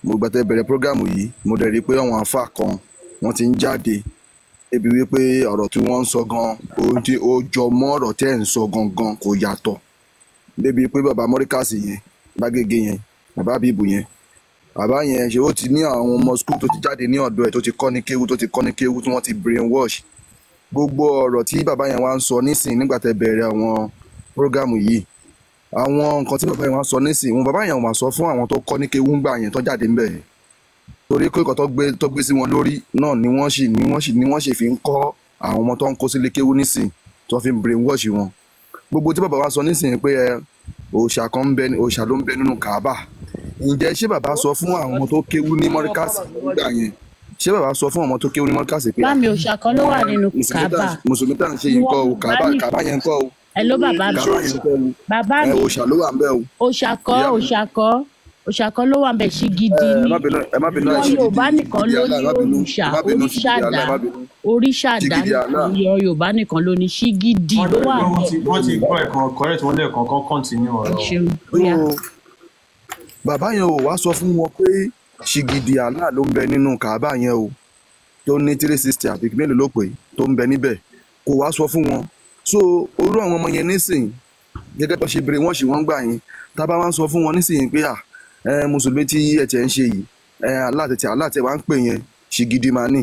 mo gbà tẹ́ bẹ̀rẹ̀ prógámù yìí mo dẹ̀ rí i pé àwọn àáfàá kan wọ́n ti ń jáde ebi wípé ọ̀rọ̀ tí wọ́n ń sọ gan ohun tí ó jọ mọ́ ọ̀rọ̀ tẹ́ ẹ̀ ń sọ gangan kò yàtọ̀ débi pé bàbá mọ́ríkàsì yẹn Lágége yẹn bàbá bíbù yẹn bàbá yẹn ṣe ó ti ní àwọn ọmọ skul tó ti jáde ní ọ̀dọ̀ ẹ̀ tó ti kọ́ ní kéwú tí wọ́n ti brain wash gbogbo ọ̀rọ̀ tí bàbá yẹn wá ń sọ nísìn nígbà tẹ́ bẹ̀rẹ̀ àwọn prógámù yìí àwọn nǹkan tí bàbá yẹn wá ń sọ nísìn wọn bàbá yẹn wà sọ fún àwọn tó kọ́ ní kéwú ńgbà yẹn tó jáde ńbẹ̀ yẹn torí pé nǹkan tó gbé sí wọn lórí náà ni wọ́n sì fi ń kọ́ àwọn ọmọ tó ń kó sílé kéwú nísìn tó fi ń brain wash wọn gbogbo tí bàbá wa sọ nísìn pé òòṣà ló ń bẹ nínú Kaaba ǹjẹ́ ṣé bàbá sọ fún àwọn ọmọ tó kéwú ní mọ́ríkàsì nígbà yẹn ṣé bàbá sọ fún ọmọ tó kéwú ní mọ́ríkàsì pé bámi òòṣà kan ló wà nínú Kaaba mùsùlùmí tá à ń ṣe yìí kọ́ o Kaaba yẹn kọ́ o ẹ ló bàbá mi bàbá mi òòṣà ló wà ń bẹ o òòṣà kan ló wà ń bẹ sí gidi ní wọn Yorùbá nìkan ló ní oríṣàdá ìyọ Yorùbá nìkan ló ní sí gidi ló wà ń bẹ. wọ́n ti kọ́ ẹ̀kan correct wọ́n lẹ́ẹ̀kan kan continue ọ̀rọ̀. bàbá yẹn ò wá sọ fún wọn pé ṣìgìdì Allah ló ń bẹ nínú Kaaba yẹn o tó ní 360 àbí mélòó ló pè tó ń bẹ níbẹ̀ kò wá sọ fún wọn so orú àwọn ọmọ yẹn nísìnyí gẹ́gẹ́ tó ṣe bèrè wọ́n ṣì wọ́n gbà yín tábà wá ń sọ fún wọn nísìnyí pé mùsùlùmí tí ẹ̀tẹ̀ ń ṣe yìí aláàtẹ̀ wá ń pè yẹn ṣìgìdì máa ní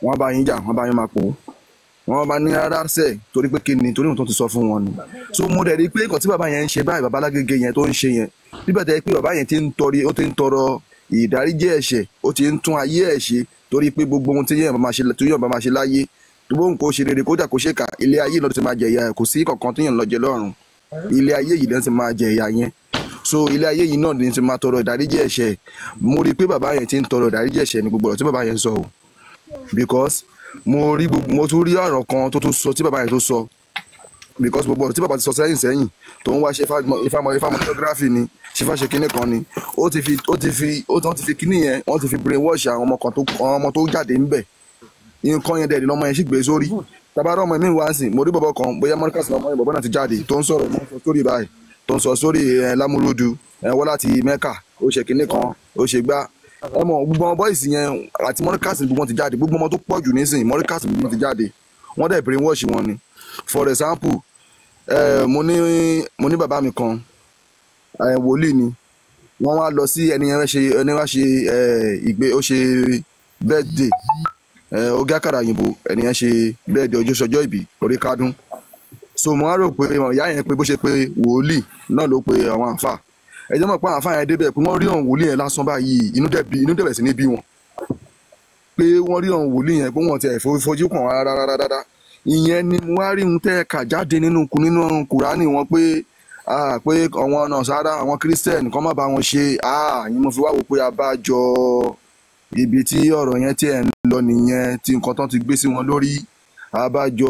wọ́n bá yín jà wọ́n bá yín máa pò wọ́n bá ní rárá sẹ̀ torí pé kí ni torí òun tó ti sọ fún wọn ni so mo dẹ̀ rí i pé nǹkan tí bàbá yẹn ń ṣe báyìí bàbá Lágége yẹn tó ń ṣe yẹn bíbẹ̀ tẹ́ pé bàbá yẹn ti ń tọrọ ìdáríjì ẹ̀ṣẹ̀ ó ti ń tún ayé ẹ̀ ṣe torí pé gbogbo ohun tí yẹn bá máa ṣe láyé tó bóun kò ṣe rere kódà kò ṣe kà ilé ayé lọ́dún ti máa jẹ ìyà ẹ̀ kò sí kankan tó yẹn lọ jẹ lọ́run ilé ayé yìí lọ́dún ti máa jẹ ìyà yẹn so ilé ayé yìí náà ni ti máa tọrọ ìdáríjì ẹ̀ṣẹ̀ mo rí i pé bàbá yẹn ti ń tọrọ ìdáríjì ẹ̀ṣẹ̀ ní gbogbo ọ̀rọ̀ tí bàbá yẹn sọ o because mo tún rí ọ̀rọ̀ kan tó tún sọ tí bàbá yẹn tó sọ because gbogbo ọ̀rọ̀ tí bàbá ti sọ sẹ́yìn tó ń wá ṣe ifamotography ni ṣífà ṣe kinní kan ni ó ti fi kinní yẹn wọ́n ti fi brain wash àwọn ọmọ tó jáde ńbẹ̀ nǹkan yẹn dẹ̀ẹ̀dẹ̀ lọ́mọ yẹn sì gbé sórí tabarọ́ ọmọ mi wá sí mo rí bọ̀bọ̀ kan bóyá mọ́ríkàsì ọmọ yẹn bọ̀bọ̀ náà ti jáde tó ń sọ̀rọ̀ mọ́ sórí báyìí tó ń sọ sórí Lámúrúdù wọ́n láti Mẹ́kà ó ṣe kinní kan ó ṣe gbá gbogbo ọmọ bọ́ìsì yẹn àti mọ́ríkàsì gbogbo wọn ti jáde gbogbo ọmọ tó pọ̀ jù nísìnyí mọ́ríkàsì gbogbo wọn ti jáde wọ́n dẹ̀ brain wash wọn ni for example mo ní bàbá mi kan wòlíì ni wọ́n wá lọ sí ẹni wá ṣe ó ṣe birthday ogé àkàrà òyìnbó ẹnìyẹn ṣe birthday ọjọ́ ìbí orí kádùn so mo wá rò pé ìyá yẹn pé bó ṣe pé wòlíì náà ló pe àwọn àǹfà ẹjọ́ mọ̀ pé àwọn àǹfà yẹn débẹ̀ pé wọ́n rí àwọn wòlíì yẹn lásán báyìí inú dẹ̀bẹ̀ sí ní bí wọn pé wọ́n rí àwọn wòlíì yẹn pé wọ́n ti fojú kàn wá rárá ìyẹn ni mo wá rí ohun tẹ́ kà jáde nínú Kùránì wọn pé àwọn ọ̀nà sára àwọn kírísítẹ́nì kan má bá wọn ṣe yín mo fi wá wò pé abájọ ibi tí ọ̀rọ̀ yẹn tí ẹ̀ ń lọ nìyẹn tí nǹkan tán ti gbé sí wọn lórí abájọ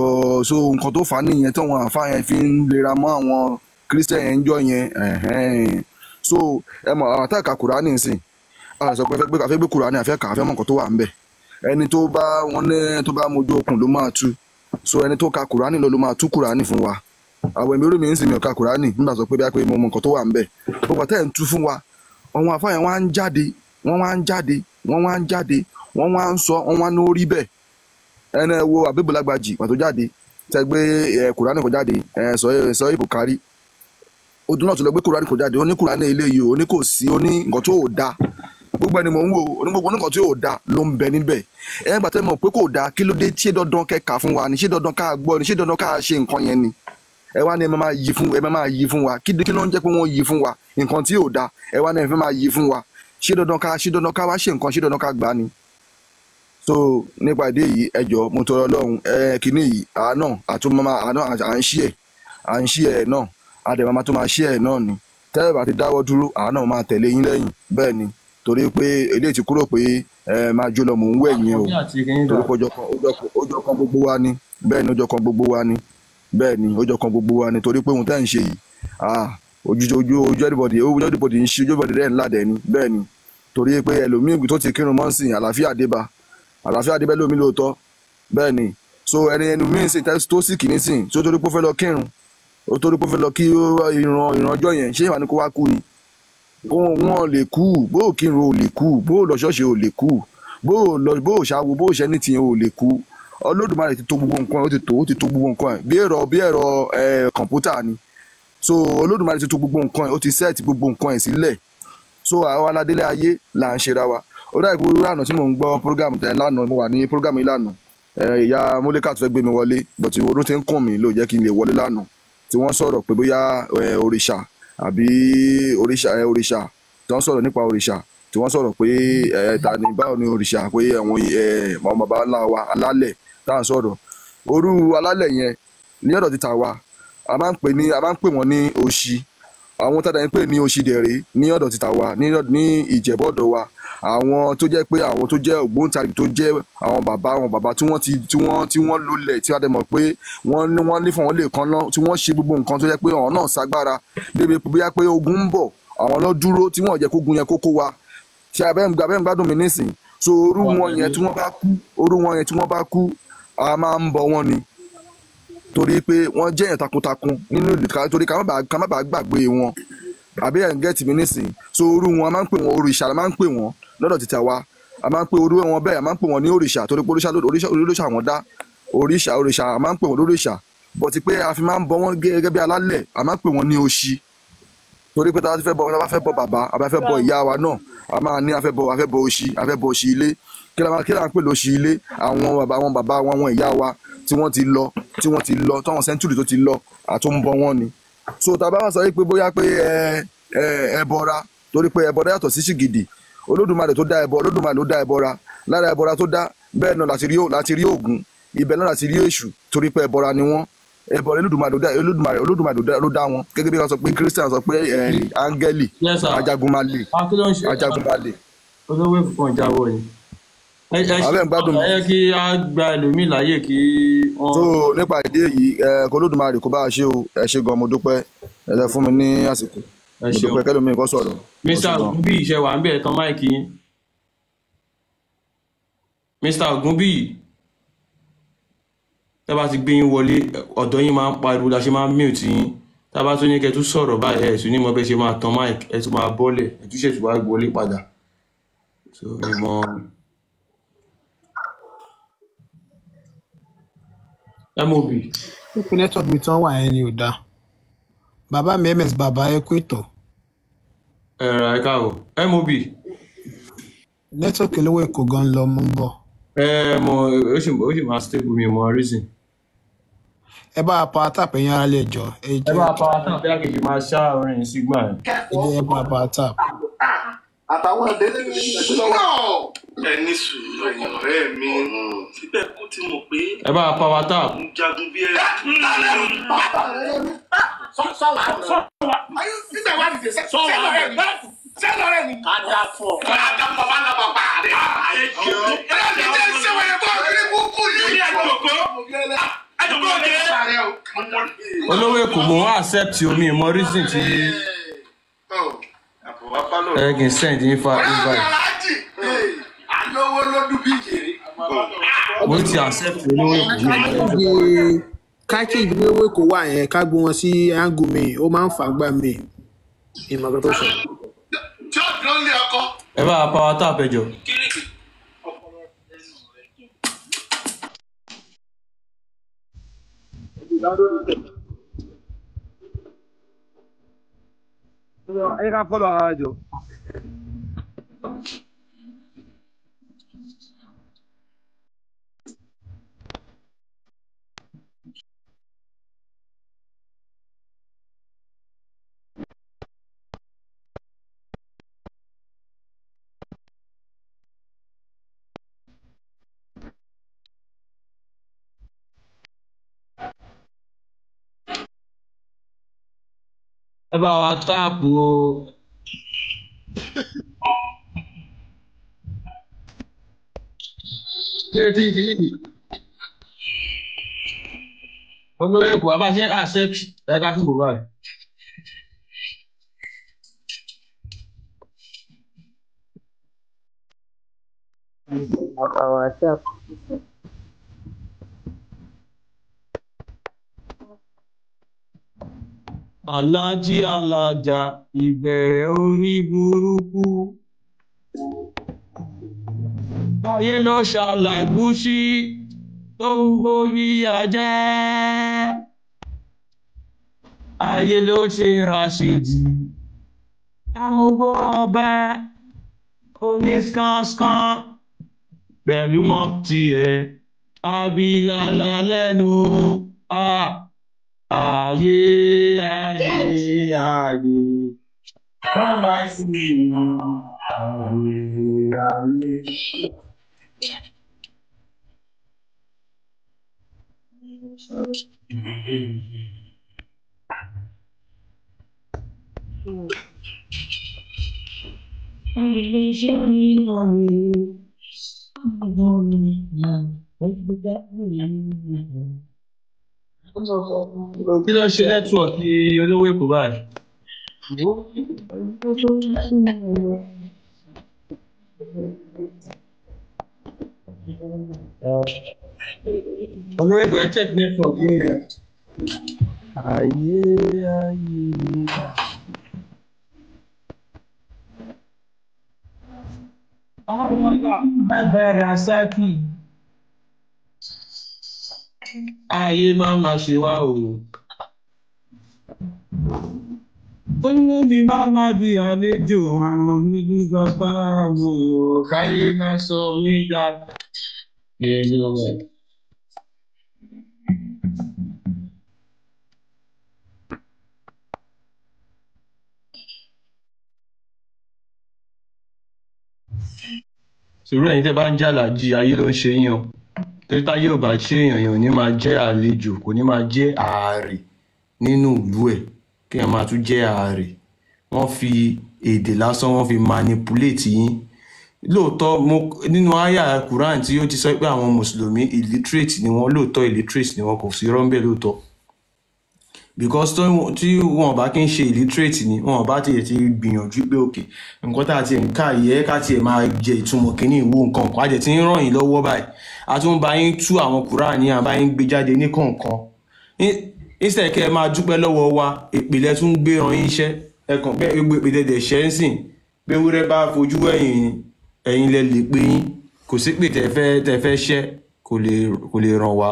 so nǹkan tó fà á nìyẹn tí àwọn àǹfààní yẹn fi ń lera mọ́ àwọn kírísítẹ́nì yẹn ń jọ yẹn so ẹ mọ̀ àwọn àtàkà Kùránì nsìn àwọn sọ pé afẹ́ gbé Kùránì afẹ́ kà afẹ́ mọ̀ nǹkan tó wà ń bẹ̀ ẹni tó bá mojú okùn ló máa tú so ẹni tó ka Kùránì ló máa tú Kùránì fún wa àwọn èmi olómi ń sìn ní ọ̀ka Kùránì nígbà sọ pé bí a pé mo mọ nǹkan tó wà ń bẹ̀ gbogbo àtẹ̀ ń tú fún wa àwọn àfáà yẹn wá ń jáde wọ́n wá ń sọ wọ́n wá ní orí bẹ́ẹ̀ ẹni wo Abíbùlágbàjì pàtó jáde tẹgbẹ́ Kùránì kò jáde sọ Bùkárí odun náà tó lọ gbé Kùránì kò jáde ó ní Kùránì eléyìí ó ní kò sí ó ní nǹkan tó ò da gbogbo ẹni mò ń wò onígbogbo nǹkan tí ò da ló ń bẹ níbẹ̀ ẹ gbàtẹ́ mọ̀ pé kò da kí ló dé ṣé dandan kẹ́ka fún wa ni ṣé dandan ká gbọ́ ni ṣé dandan ká ṣe nǹkan yẹn ni ẹ wá ní ẹ máa yí fún wa kí ló ń jẹ́ pé wọ́n yí fún wa nǹkan tí ò da ẹ wá ní ẹ fẹ́ máa yí fún wa ṣé dandan ká wá ṣe nǹkan ṣé dandan ká gbà ni. so nípa ìdí èyí ẹ jọ̀ọ́ mo tọrọ Ọlọ́run kínní yìí à ń ṣí ẹ̀ náà àdè máa tó máa ṣí ẹ̀ náà ni tẹ́lẹ̀ bá ti dáwọ́ dúró àánà máa tẹ̀lé yín lẹ́yìn bẹ́ẹ̀ ni torí pé eléyìí ti kúrò pé máa jó lọ mò ń wẹ̀ yín o torí pé ọjọ́ kan gbogbo wa ni bẹ́ẹ̀ ni ọjọ́ kan gbogbo wa ni bẹ́ẹ̀ ni ọjọ́ kan gbogbo wa ni torí pé ohun tẹ́ ń ṣe yìí ojú everybody ń ṣe ojú everybody rẹ̀ ńlá dẹ̀ ni bẹ́ẹ̀ ni torí pé ẹlòmíì tó ti kírun mọ́ sìn àlàáfíà débẹ̀ lómi lóòótọ́ bẹ́ẹ̀ ni so ẹni míì sìn tó sì kì ní sìn tó torí pé ó fẹ́ lọ kírun ó torí pé ó fẹ́ lọ kí ìran ọjọ́ yẹn ṣé ìwà ni kó wá kú ni wọn lè kú, bó kírun ò lè kú, bó lọ ṣọ́ọ̀ṣì ò lè kú, bó ṣàwo bó ṣẹ́ ní tiẹ̀ ò lè kú. Olódùmarè ti tò gbogbo nǹkan, ó ti tò gbogbo nǹkan ẹ̀ bí ẹ̀rọ kọ̀ǹpútà ni. So Olódùmarè ti tò gbogbo nǹkan ẹ̀, ó ti sẹ́ẹ̀tì gbogbo nǹkan ẹ̀ sílẹ̀. So àwa aládélé ayé là ń ṣera wa. Ó dà ìpò lánàá tí mò ń gbọ́ program tẹ̀ lánàá, mo wà ní program yìí lánàá. Ìyá Mólíkà tó fẹ́ gbé mi wọlé, but oró ti ń kàn mí ló jẹ́ kí n lè wọlé lánàá. Tí wọ́n sọ̀rọ̀ pé bóyá òrìṣà àbí òrìṣà tí wọ́n sọ̀rọ̀ nípa òrìṣà, tí wọ́n sọ̀rọ̀ pé ta ni báwo ni òrìṣà, pé àwọn bàbá ńlá wa alálẹ̀ tá à ń sọ̀rọ̀. Orú alálẹ̀ yẹn ní ọ̀dọ̀ títà wa a máa ń pè wọ́n ní oṣì. Àwọn tàdá ń pè ní oṣì dẹ̀rẹ̀ ní ọ̀dọ̀ títà wa ní Ìjẹ̀bú-Ọ̀dọ̀ wa. Àwọn tó jẹ́ pé àwọn tó jẹ́ ògbóǹtarìgì tó jẹ́ àwọn bàbá tí wọ́n lólẹ̀, tí wọ́n dẹ̀ mọ̀ pé wọ́n nífọ̀n wọn lè kan náà, tí wọ́n ṣe gbogbo nǹkan tó jẹ́ pé àwọn náà ságbára débi bóyá pé ogun ń bọ̀ àwọn lọ dúró tí wọ́n jẹ́ kógun yẹn kókó wa. Ṣé abẹ́ ń gbádùn mi nísìn? So orú wọn yẹn tí wọ́n bá kú a máa ń bọ wọn ni, torí pé wọ́n jẹ́ èèyàn takuntakun nínú ìlú, torí ká má bàa gbàgbé wọn. Àbí ẹ̀ ń gẹ́tì mi nísìn? So orú wọn a máa ń pè wọ́n òrìṣà, la máa ń pè wọ́n lọ́dọ̀ títà wa. A máa ń pè orú wọn bẹ́ẹ̀, a máa ń pè wọ́n ní òrìṣà, torí pé òrìṣà wọn dá òrìṣà, a máa ń pè wọ́n lóríṣà. But pé a fi máa ń bọ wọ́n gẹ́gẹ́ bí alálẹ̀, a máa ń pè wọ́n ní oṣì. Torí pé tá a bá fẹ́ bọ bàbá, a bá fẹ́ bọ ìyá wa náà, a máa ní a fẹ́ bọ oṣì, a fẹ́ bọ oṣì ilé. Kí la ń pè lóṣì ilé? Àwọn bàbá àwọn ìyá wa tí wọ́n ti lọ táwọn sẹ́ńtúrì tó ti lọ àtúnbọ wọn ni. So tá a bá wá sọ pé bóyá pé ẹbọra, torí pé ẹbọra yàtọ̀ sí ṣìgìdì. Olódùmarè tó dá ẹbọ, Olódùmarè ló dá ẹbọra. Lára ẹbọra tó dá bẹ́ẹ̀ náà láti rí Ògún, ibẹ̀ náà láti rí Èṣù, torí pé ẹbọra ni wọ́n. Ẹbọra Olódùmarè ló dá wọn. Gẹ́gẹ́ bí wọ́n sọ pé Christian sọ pé áńgẹ́lì, ajagunmalè. Olówó ìfọ̀n jáwọ́ ni. Abẹ́ ń gbádùn mi. Ẹ yẹ kí a gba ẹlòmíì láyè kí wọ́n. So nípa ìdí èyí, kó Olódùmarè kó bá a ṣe o. Ẹ ṣe gan, mo dúpẹ́. Ẹ lẹ fún mi ní àsìkò. Mo dúpẹ́ kẹ́lòmíì kó sọ̀rọ̀. Mr. Ogunbi ìṣe wà ń bẹ̀ tán máìkì yín. Mr. Ogunbi, tẹ́ bá ti gbé yín wọlé, ọ̀dọ́ yín máa ń pariwo, la ṣe máa ń mute yín. Tá a bá tún ní kẹ́ tún sọ̀rọ̀ báyìí, ẹ̀ tún ní mọ̀ bẹ́ẹ̀ ṣe máa tán máìkì, ẹ̀ tún máa bọ́lẹ̀, ẹ̀ tún ṣètò wá wọlé padà. So MOB. Pípín network mi tán wà yẹn ni ò dáa. Bàbá mi MS bàbá ẹ kú ìtọ̀. Ẹ̀rọ ẹ̀ka o. MOB. Network olówó Èkó gan lọ mú bọ̀. Ó sì máa stable mi mọ reason. Ẹ bá a power tap ẹ̀yin ara lè jọ. Ẹ bá a power tap bí àkèjì máa ṣá orin sígbà yẹn. Ẹ bá a power tap. Àtàwọn ẹ̀dẹ́ ẹni sùúrù ẹ̀yìn ọ̀rẹ́ mi síbẹ̀ kú ti mọ̀ pé. Ẹ bá a power tap. Ń jagun bí ẹ. Nígbà wà nìyẹn sẹ́lọ̀rẹ́ ni. Kájà fọ̀. Kájà bàbá náà bàbá rẹ̀. Ẹ̀rọ ti jẹ́ ìṣẹ̀wẹ̀rẹ̀ bọ́ ọ̀gbìn kúkú yìí. Olówó Èkó mo wá accept omi ìmọ̀ reason ti. Ẹ kì í send invite. Alówó lọ́dún bí jèrè. Mo ti accept olówó Èkó yìí. Káàkiri ìdílé owó Èkó wà yẹn ká gbé wọn sí áńgù mi, ó máa ń fà gbà mí. Ìmọ̀gàn tó sọ. Tí ó dúró lé ọkọ. Ẹ bá a power tap ẹ jọ. Ẹ ká fọ́lọ̀ ara jọ. Ẹ bá wa táàpù o. Olówó Èkó bàbá ṣe accept ẹ̀ka fún bàbá rẹ̀. Alájí alájà ìbẹ̀rẹ̀ orí burúkú. Ayé ló ṣàlàgúsí tó ń borí ajẹ́. Ayé ló ṣe Rashidi. Àwọn owó ọba onískánsán pẹ̀lú mọ́tì ẹ̀. Abilala lẹ́nu. Ayé ayé. Come on, see kí ló ṣe nẹ́tíwọ̀kì olówó èkó báyìí? Olówó èkó ẹ check network yìí rẹ̀. Ayé ayé. Bẹ̀rẹ̀ àṣàkì. Ayé máa ma ṣe wá o. Olómi máa ma bí àlejò àwọn onígbà bá wò ó. Káyé máa sọ mí dá. Èlò rẹ̀. Sùúrù ẹ̀yin tẹ́ bá ń jàlàjì ayé ló ń ṣe yín o. Torí táyé ò bá ṣe èèyàn ní máa jẹ́ àlejò, kò ní máa jẹ́ ààrẹ nínú ìlú ẹ̀ kí ẹ máa tún jẹ́ ààrẹ. Wọ́n fi èdè lásán wọ́n fi manipulate yín. Lóòótọ́ nínú àyà Quran tí ó ti sọ pé àwọn mùsùlùmí illiterate ni wọ́n, lóòótọ́ illiterate ni wọ́n, kò sí rọ́ńbẹ́ lóòótọ́. Because tí wọn bá kí ń ṣe illiterate ni wọn bá tiẹ̀ ti gbìyànjú pé òkè nǹkan tá a ti ń ká yẹ ká tiẹ̀ máa jẹ ìtumọ̀ kínní ìwò nǹkan kan àjẹ tí ń ràn yín lọ́wọ́ báyìí a tún bá yín tú àwọn Quran ní àbá yín gbé jáde ní kọ̀ọ̀kan instead kẹ́ ẹ máa dúpẹ́ lọ́wọ́ wa ìpìlẹ̀ tún gbé ran yín iṣẹ́ ẹ̀kan bẹ́ẹ̀ gbé ìpìlẹ̀ dẹ̀ ṣẹ́ ń sìn pé wúrẹ́ bá fojú ẹ̀yìn lẹ lè pé yín kò sí pé tẹ́ fẹ́ ṣẹ́ kò lè ràn wá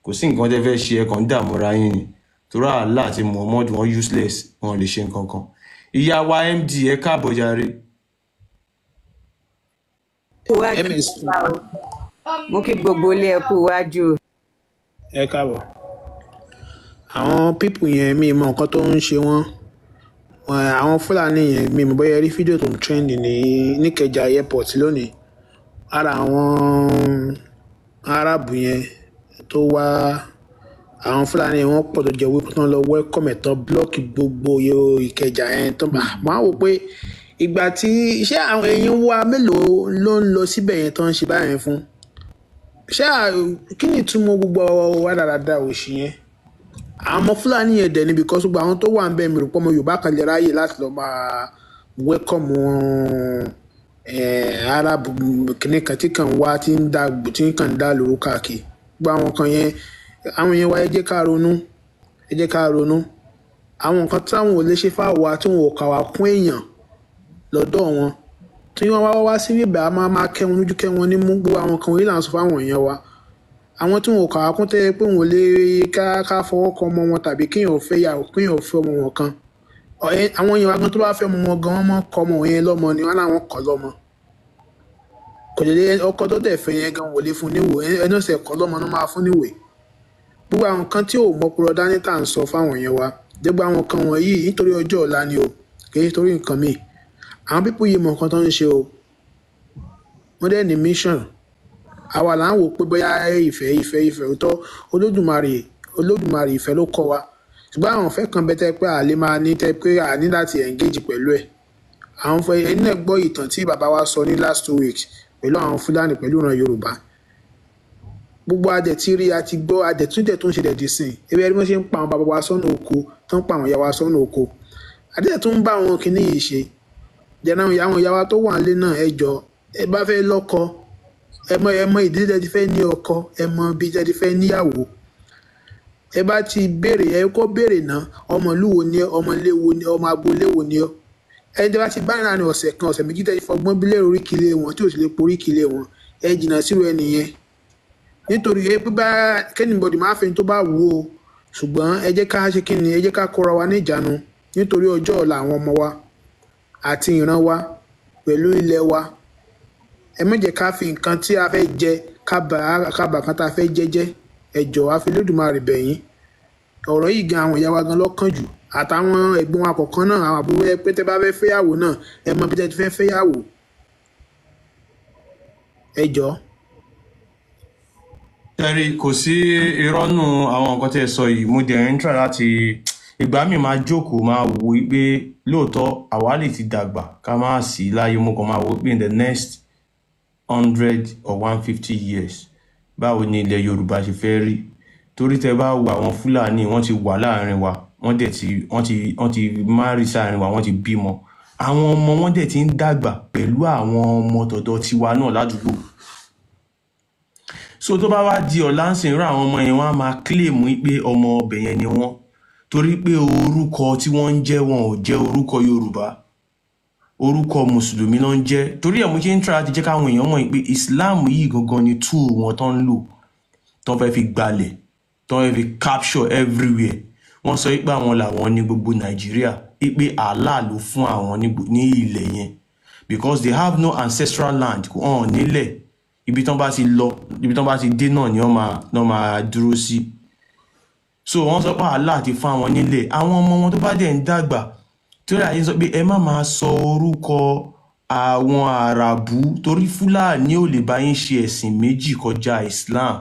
kò sí nǹkan tẹ́ fẹ́ ṣe ẹ̀kan dààmú ra yín ni torá Allah àti Muhammad wọn useless wọn lè ṣe nǹkan kan. Ìyá wa MD ẹ káàbọ̀ jàre. Mo kí gbogbo ilé ẹ kú wájú. Ẹ káàbọ̀. Àwọn pípù yẹn mi mọ nǹkan tó ń ṣe wọ́n. Àwọn Fúlàní yẹn mi mọ̀ bóyá rí fídíò tó ń trend ní Ìkẹjà airport lónìí. Ara àwọn Arábù yẹn tó wá àwọn Fúlàní wọn pọ̀ tó jẹ́ wípé tán lọ welcome ẹ̀tọ́ blọ́ọ̀kì gbogbo Ìkẹjà yẹn tó bá máa wò pé ìgbà tí iṣẹ́ àwọn èèyàn wa mélòó ló ń lọ síbẹ̀ yẹn tó ń ṣe báyẹn fún ṣé kí ni ìtumọ̀ gbogbo wa dáadáa òṣì yẹn àwọn ọmọ Fúlàní yẹn dẹ̀ ni because gbogbo àwọn tó wà ń bẹ̀ mi rò pé ọmọ Yorùbá kan lè ráyè láti lọ máa welcome Arab kìnìkan tí kàn wá tí kàn dá lóru káàkiri gbogbo àwọn kan yẹn àwọn yẹn wá ẹ jẹ́ ká ronú àwọn nǹkan táwọn ò lè ṣe fáwọn tí wọn ò kà wá kún èèyàn lọ́dọ̀ wọn tí wọ́n wá sí bíbẹ̀ a máa kẹ́ wọn lójú kẹ́ wọn ní mú gbogbo àwọn kan wọ̀nyí là ń sọ fáwọn èèyàn wa àwọn tí wọn ò kà wá kún tẹ́ pé wọn ò lè ká fọwọ́ kọ ọmọ wọn tàbí kéèyàn fẹ́ ọmọ wọn kan àwọn èèyàn wa gan tó bá fẹ́ ọmọ wọn gan wọ́n mọ̀ kọ́ ọmọ yẹn lọ́mọ ni wọ́n láwọn kọ́ lọ́mọ kò lè ọkọ tó tẹ̀ fẹ́ yẹn gan wò lè fún níwò ẹni ọ̀sẹ̀ kọ́ lọ́mọ náà máa fún níwèé gbogbo àwọn kan tí ò mọ́pọ̀lọ́ dání tá à ń sọ fáwọn èèyàn wa dégbà àwọn kan wọ̀nyí nítorí ọjọ́ ọ̀la ni o kì í torí nǹkan míì àwọn pípọ̀ yìí mọ nǹkan tó ń ṣe o wọ́n dẹ̀ ní mission àwa là ń wò pé bóyá ìfẹ́ òótọ́ olódùmarè ìfẹ́ ló kọ́ wa ṣùgbọ́n àwọn ìfẹ́ kan bẹ́tẹ́ pé àlè máa ní tẹ́ pé à ní láti engage pẹ̀lú ẹ̀ àwọn fẹ́ ẹni náà gbọ́ ìtàn tí bàbá wa sọ ní last 2 weeks pẹ̀lú àwọn Fúlàní pẹ̀lú ìran Yorùbá gbogbo adẹ̀tí rí àti gbọ́ adẹ̀túndẹ̀ tó ń ṣe dẹ̀dí sìn ebe ẹni wọ́n ṣe ń pa àwọn bàbá wa sọ́nà oko tó ń pa àwọn ìyá wa sọ́nà oko adẹ̀tẹ̀ tó ń bá àwọn kinní yìí ṣe jẹ́nà àwọn ìyá wa tó wà nílé náà ẹ jọ ẹ bá fẹ́ lọ́kọ ẹ mọ ìdílé tẹ́ ti fẹ́ ní ọkọ ẹ mọ bí tẹ́ ti fẹ́ níyàwó ẹ bá ti béèrè ẹ kó béèrè náà ọmọ ìlú wo ni ẹ, ọmọ ilé wo ni ẹ, ọmọ agboolé wo ni ẹ. Ẹni tí bá ti bá ìrìn ọ̀sẹ̀ kan ọ̀sẹ̀ méjì tẹ́lẹ̀ fọgbọ́n bílẹ̀ oríkìlẹ̀ wọn tí ò sì lè porí kìlẹ̀ wọn ẹ jìnnà sírò ẹni yẹn. Nítorí ẹ pé bá kẹ́nìbọ̀dì máa fẹ́ tó bá wù ó ṣùgbọ́n ẹ jẹ́ ká ṣe kí ni ẹ jẹ́ ká kóra wa ní ìjánu nítorí ọjọ́ ọ̀la àwọn ọmọ wa àti ìran wa pẹ̀lú ilẹ̀ wa. Ẹ má jẹ́ ká fi nǹkan tí a fẹ́ jẹ ká bà kan tá a fẹ́ jẹ́jẹ́ ẹ jọ̀ọ́ a fi Olódùmarè bẹ̀ yín. Ọ̀rọ̀ yìí gan àwọn ìyá wa gan lọ́kàn jù àtàwọn ẹ̀gbọ́n wa kọ̀ọ̀kan náà àwọn àbúrò ẹ pé tẹ́ bá fẹ́ fẹ́yàwó náà ẹ mọ bí tẹ́ ti fẹ́ fẹ́yàwó ẹ jọ̀ọ́. Tẹ́rí kò sí irọ́ nù àwọn nǹkan tẹ́ sọ yìí mo dẹ̀ ń try láti ìgbà mi máa jókòó máa wò pé lóòótọ́ àwa lè ti dàgbà ká máa sí láyé mo kàn máa wò pé in the next 100 or 150 years báwo ni ilẹ̀ Yorùbá ṣe fẹ́ rí torí tẹ́ bá wo àwọn Fúlàní wọ́n ti wà láàrin wa wọ́n ti márì sáàrin wa wọ́n ti bímọ àwọn ọmọ wọn dẹ̀ ti ń dàgbà pẹ̀lú àwọn ọmọ tọ̀dọ̀ tiwa náà ládùúgbò so tó bá wá di ọ̀la ń sìn rú àwọn ọmọ yẹn wọ́n á máa claim pé ọmọ ọbẹ̀ yẹn ni wọ́n torí pé orúkọ tí wọ́n ń jẹ́ wọn ò jẹ́ orúkọ Yorùbá orúkọ mùsùlùmí náà ń jẹ́ torí ẹ̀ mo ṣe ń try láti jẹ́ káwọn èèyàn mọ̀ pé Islam yìí gangan ni tool wọn tó ń lò tó fẹ́ fi gbalẹ̀ tó fẹ́ fi capture everywhere wọ́n sọ pé àwọn làwọn ní gbogbo Nàìjíríà pé Allah ló fún àwọn ní ilẹ̀ yẹn because they have no ancestral land kò hàn nílẹ̀ ibi tán bá ti lọ ibi tán bá ti dé náà ni wọ́n máa dúró sí so wọ́n sọ pé Allah ti fún àwọn nílẹ̀ àwọn ọmọ wọn tó bá dẹ̀ ń dàgbà torí àyè sọ pé ẹ má máa sọ orúkọ àwọn àràbù torí Fúlàní ò lè bá yín ṣe ẹ̀sìn méjì kọjá Islam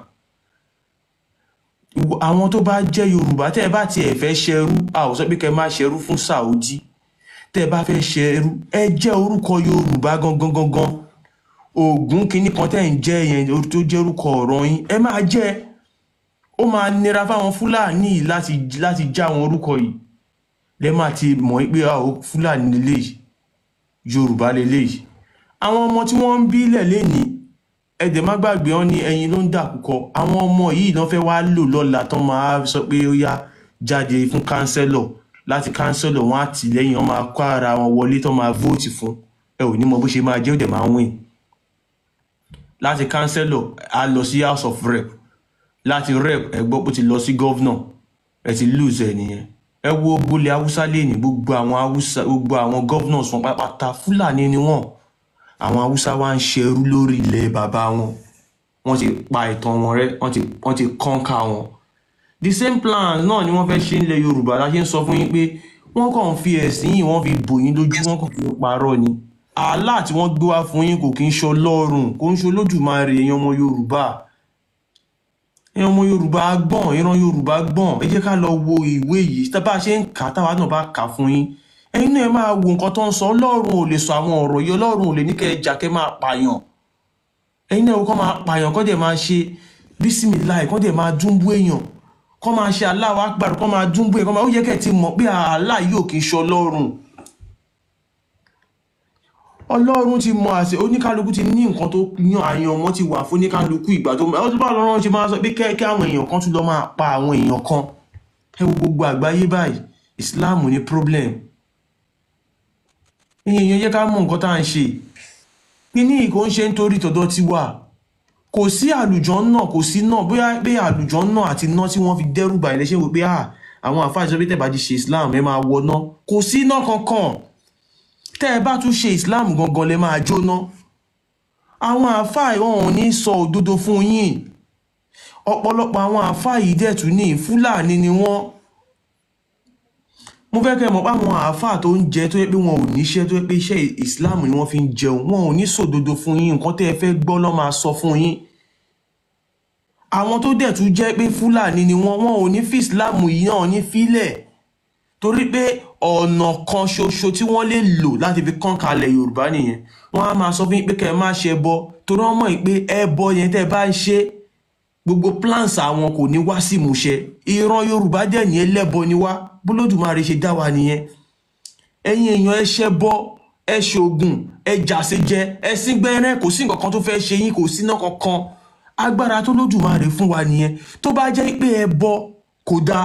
àwọn tó bá jẹ́ Yorùbá tẹ́ ẹ bá tiẹ̀ fẹ́ ṣẹrú a ò sọ pé kẹ́ má ṣẹrú fún Saudi tẹ́ ẹ bá fẹ́ ṣẹrú ẹ jẹ́ orúkọ Yorùbá gangan Ògún kìíní kan tẹ́ ń jẹ́ yẹn tó jẹ́ orúkọ ọ̀rọ̀ yín ẹ máa jẹ́ ó máa nira fáwọn Fúlàní láti já àwọn orúkọ yìí lẹ́ máa ti mọ̀ pé Fúlàní lélẹ́yìí Yorùbá lélẹ́yìí àwọn ọmọ tí wọ́n ń bílẹ̀ lénìí ẹ̀dẹ̀ má gbàgbé wọn ní ẹyin ló ń dàkúkọ àwọn ọmọ yìí náà fẹ́ wá lò lọ́la tán máa sọ pé ó yá jáde fún kánsẹ́lọ̀ láti kánsẹ́lọ̀ wọn àtìlẹ́yìn wọn máa kó ara wọn wọlé tán máa vóòtì fún ẹ ò ní mọ bó ṣe máa jẹ́ ó dẹ̀ máa win láti kánsẹ́lọ̀ á lọ sí House of Rep láti rep ẹ gbọ́ pé ó ti lọ sí governor ẹ ti lose ẹ nìyẹn ẹ wo gbolẹ̀ Haúsá lẹ́nìí gbogbo àwọn governors wọn pátápátá Fúlàní ni wọ́n àwọn Haúsá wá ń ṣerú lórí ilẹ̀ bàbá wọn wọ́n ti pa ìtàn wọn rẹ́ wọ́n ti kọ́ńkà wọn the same plan náà ni wọ́n fẹ́ ṣe nílẹ̀ Yorùbá la ṣe ń sọ fún yín pé wọ́n kàn fi ẹ̀sìn yìí wọ́n fi bò yín lójú wọ́n kàn fi parọ́ ni Allah tí wọ́n gbé wá fún yín kò kí ń ṣe Ọlọ́run kò ń ṣe Olódùmarè èèyàn ọmọ Yorùbá gbọ́n ìran Yorùbá gbọ́n ẹ jẹ́ ká lọ wo ìwé yìí tá bá ṣe ń kà táwa náà bá kà fún yín ẹ̀yin náà máa wo nǹkan tó ń sọ Ọlọ́run ò lè sọ àwọn ọ̀rọ̀ yìí Ọlọ́run ò lè ní kẹ́ ẹ jà kẹ́ máa pààyàn ẹ̀yin náà kọ́ máa pààyàn kọ́ dẹ̀ máa ṣe bísímìláì kọ́ dẹ̀ máa dúnbú èèyàn kọ́ máa ṣe Allahu Akbar kọ́ máa dúnbú èèyàn kọ́ máa ó yẹ kẹ́ ẹ ti mọ̀ pé Allah yóò kì í ṣe Ọlọ́run ti mọ àṣẹ oníkálukú ti ní nǹkan tó yan àyàn ọmọ ti wà fún oníkálukú ìgbà tó mọ̀ ọ́ bá lọ́rùn ṣe máa sọ pé kẹ́ àwọn èèyàn kan tún lọ máa pa àwọn èèyàn kan ẹ wo gbogbo àgbáyé báyìí Islam ní problem èèyàn yẹ ká mọ̀ nǹkan tá à ń ṣe kíní ìkó ń ṣe nítorí tọ̀dọ̀ ti wà kò sí àlùjọ náà kò sí náà bóyá pé àlùjọ náà àti iná tí wọ́n fi dẹ́rù bà ilé ṣe wò pé àwọn àfáà ìjọba tẹ̀ bá ti ṣe Islam ẹ máa wọ náà kò sí náà kankan tẹ́ ẹ bá tún ṣe Islam gangan lẹ máa jóná àwọn àfáà wọn ò ní sọ òdodo fún yín ọ̀pọ̀lọpọ̀ àwọn àfáà yìí dẹ̀ tún ní Fúlàní ni wọ́n mo fẹ́ kẹ́ mọ̀ pé àwọn àfáà tó ń jẹ tó yẹ pé wọn ò níṣẹ́ tó yẹ pé iṣẹ́ Islam ni wọ́n fi ń jẹun wọn ò ní sòdodo fún yín nǹkan tẹ́ ẹ fẹ́ gbọ́ ló máa sọ fún yín àwọn tó dẹ̀ tún jẹ́ pé Fúlàní ni wọn ò ní fi Islam yìí náà ní fílẹ̀ torí pé ọ̀nà kan ṣoṣo tí wọ́n lè lò láti fi kọ́ńkalẹ̀ Yorùbá nìyẹn wọ́n á máa sọ fún yín pé kẹ́ ẹ má ṣe ẹbọ torí wọ́n mọ̀ pé ẹbọ yẹn tẹ́ ẹ bá ń ṣe gbogbo plans àwọn kò ní wá sí ìmúṣẹ ìran Yorùbá dẹ̀ ní ẹlẹ́bọ ni wá bólódùmarè ṣe dá wa nìyẹn ẹ̀yin èèyàn ẹ ṣẹbọ ẹ ṣoògùn ẹ jàṣejẹ ẹ síngbẹ́rẹ́ kò sí nǹkan kan tó fẹ́ ṣe yín kò sí náà kankan agbára tó lódùmarè fún wa nìyẹn tó bá jẹ́ pé ẹbọ kò dáa,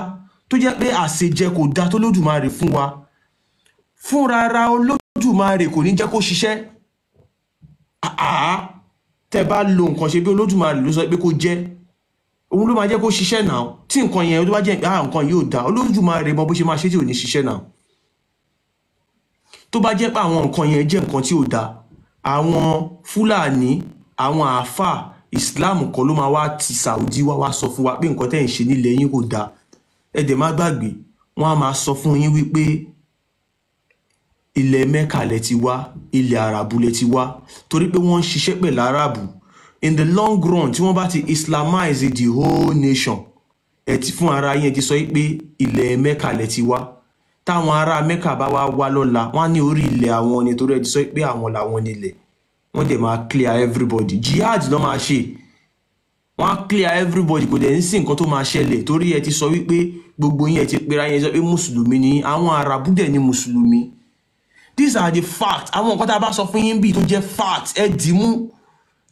tó jẹ́ pé àṣejẹ kò dáa tó lódùmarè fún wa, fúnra ara olódùmarè kò ní jẹ́ kó ṣiṣẹ́. Tẹ́ bá lo nǹkan ṣe bí olódùmarè ló sọ pé kó jẹ́, òun ló máa jẹ́ kó ṣiṣẹ́ náà. Tí nǹkan yẹn tó bá jẹ́ nǹkan yóò dáa, olódùmarè mọ bó ṣe máa ṣe tí ò ní ṣiṣẹ́ náà. Tó bá jẹ́ pé àwọn nǹkan yẹn jẹ́ nǹkan tí ò dáa, àwọn Fúlàní, àwọn àáfà Islam kan ló máa wá ti Saudi wá sọ fún wa pé nǹkan tẹ́ ń ṣe nílẹ̀ yín kò dáa. Ẹ dẹ̀ má gbàgbé, wọ́n á máa sọ fún yín wípé ilẹ̀ Mẹ́kà lẹ ti wá, ilẹ̀ Àràbù lẹ ti wá, torí pé wọ́n ń ṣiṣẹ́ pẹ̀lú Àràbù. In the long run, tí wọ́n bá ti Islamize the whole nation, ẹ ti fún ara yín ti sọ pé ilẹ̀ Mẹ́kà lẹ ti wá. Táwọn ará Mẹ́kà bá wá lọ́la, wọ́n á ní orí ilẹ̀ àwọn ni, torí ẹ ti sọ pé àwọn làwọn nílẹ̀. Wọ́n dẹ̀ máa clear everybody. Jihad ló máa ṣe. Wọ́n á clear everybody, kò dẹ̀ ń sí nǹkan tó máa ṣẹlẹ̀, torí ẹ ti sọ wípé gbogbo yín ẹ ti pera yín sọ pé Mùsùlùmí ni, àwọn Àràbù dẹ̀ ni Mùsùlùmí. These are the facts. Àwọn nǹkan tá a bá sọ fún yín bí tó jẹ́ facts, ẹ dì mú.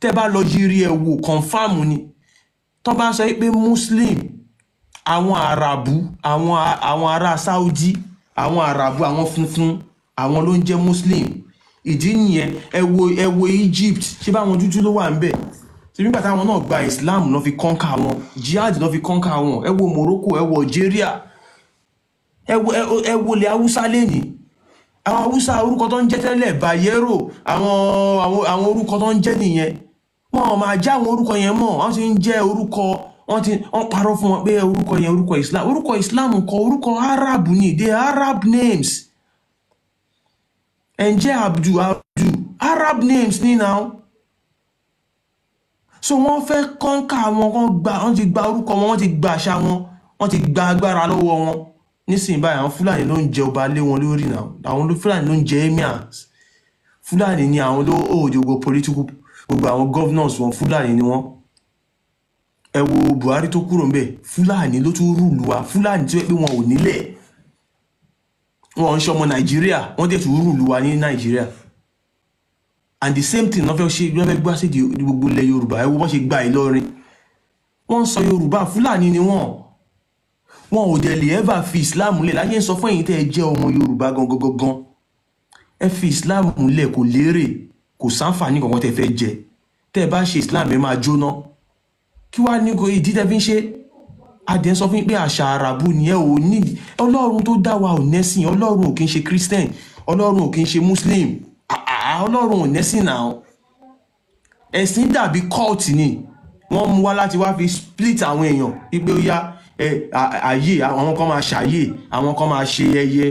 Tẹ́ bá lọ yiri ẹ wò, confirm ni. Tó bá sọ pé Muslim, àwọn Àràbù, àwọn ará Saudi, àwọn Àràbù, àwọn funfun, àwọn ló ń jẹ́ Muslim. Ìdí nìyẹn. Ẹ wo Egypt, ṣé báwọn dúdú ló wà ńbẹ̀? Ṣé nígbà táwọn náà gba Islam ló fi conquer wọn, jihad ló fi conquer wọn. Ẹ wo Morocco, ẹ wo Algeria, ẹ wo ilẹ̀ Haúsá lẹ́nìí. Àwọn Haúsá orúkọ tó ń jẹ́ tẹ́lẹ̀ Bayero, àwọn orúkọ tó ń jẹ́ nìyẹn. Wọ́n máa já àwọn orúkọ yẹn mọ́, wọ́n ti ń jẹ́ orúkọ, wọ́n parọ́ fún wọn pé orúkọ yẹn orúkọ Islam. Orúkọ Islam kọ́, orúkọ Arab ni, they Arab names. Ǹjẹ́ Abdu, Arab names ni now. So wọ́n fẹ́ conquer wọn, wọ́n ti gba orúkọ wọn, wọ́n ti gba àṣà wọn, wọ́n ti gba agbára lọ́wọ́ wọn. Nísìnyí báyìí àwọn Fúlàní ló ń jẹ ọba lé wọn lórí náà. Àwọn Fúlàní ló ń jẹ emirs. Fúlàní ni àwọn ló hold gbogbo political, gbogbo àwọn governors wọn Fúlàní ni wọ́n. Ẹ wo Buhari tó kúrò ńbẹ̀, Fúlàní ló tún rúlu wa. Fúlàní tí wọ́n pé wọn ò nílẹ̀. Wọ́n ń ṣọmọ Nàìjíríà, wọ́n dẹ̀ tún rúlu wa ní Nàìjíríà. And the same thing, wọ́n fẹ́ gbá sí gbogbo ilẹ̀ Yorùbá. Ẹ wo wọ́n ṣe gba Ìlọrin. Wọ́n ń sọ Yorùbá, Fúlàní ni wọ́n. Wọn ò dẹ̀ lè ever fi Islam lẹ̀. Láyé ń sọ fún ẹ̀yin tẹ́ ẹ jẹ́ ọmọ Yorùbá gangan. Ẹ fi Islam lẹ̀, kò lérè, kò sáǹfààní kankan tẹ́ fẹ́ jẹ. Tẹ́ ẹ bá ṣe Islam ẹ máa jóná. Kí wá ní ìdí tẹ́ fi ń ṣe? Adé ń sọ fún pé àṣà Àràbù ni ẹ ò ní. Ọlọ́run tó dá wa ò nẹ́sìn. Ọlọ́run ò kí ń ṣe Christian. Ọlọ́run ò kí ń ṣe Muslim. Ọlọ́run ò nẹ́sìn náà. Ẹ̀sìn dàbí cult ni. Wọ́n mú wá láti wá fi split àwọn èèyàn. Ipe ó yá ayé, àwọn kan máa ṣàyè, àwọn kan máa ṣe ẹyẹ.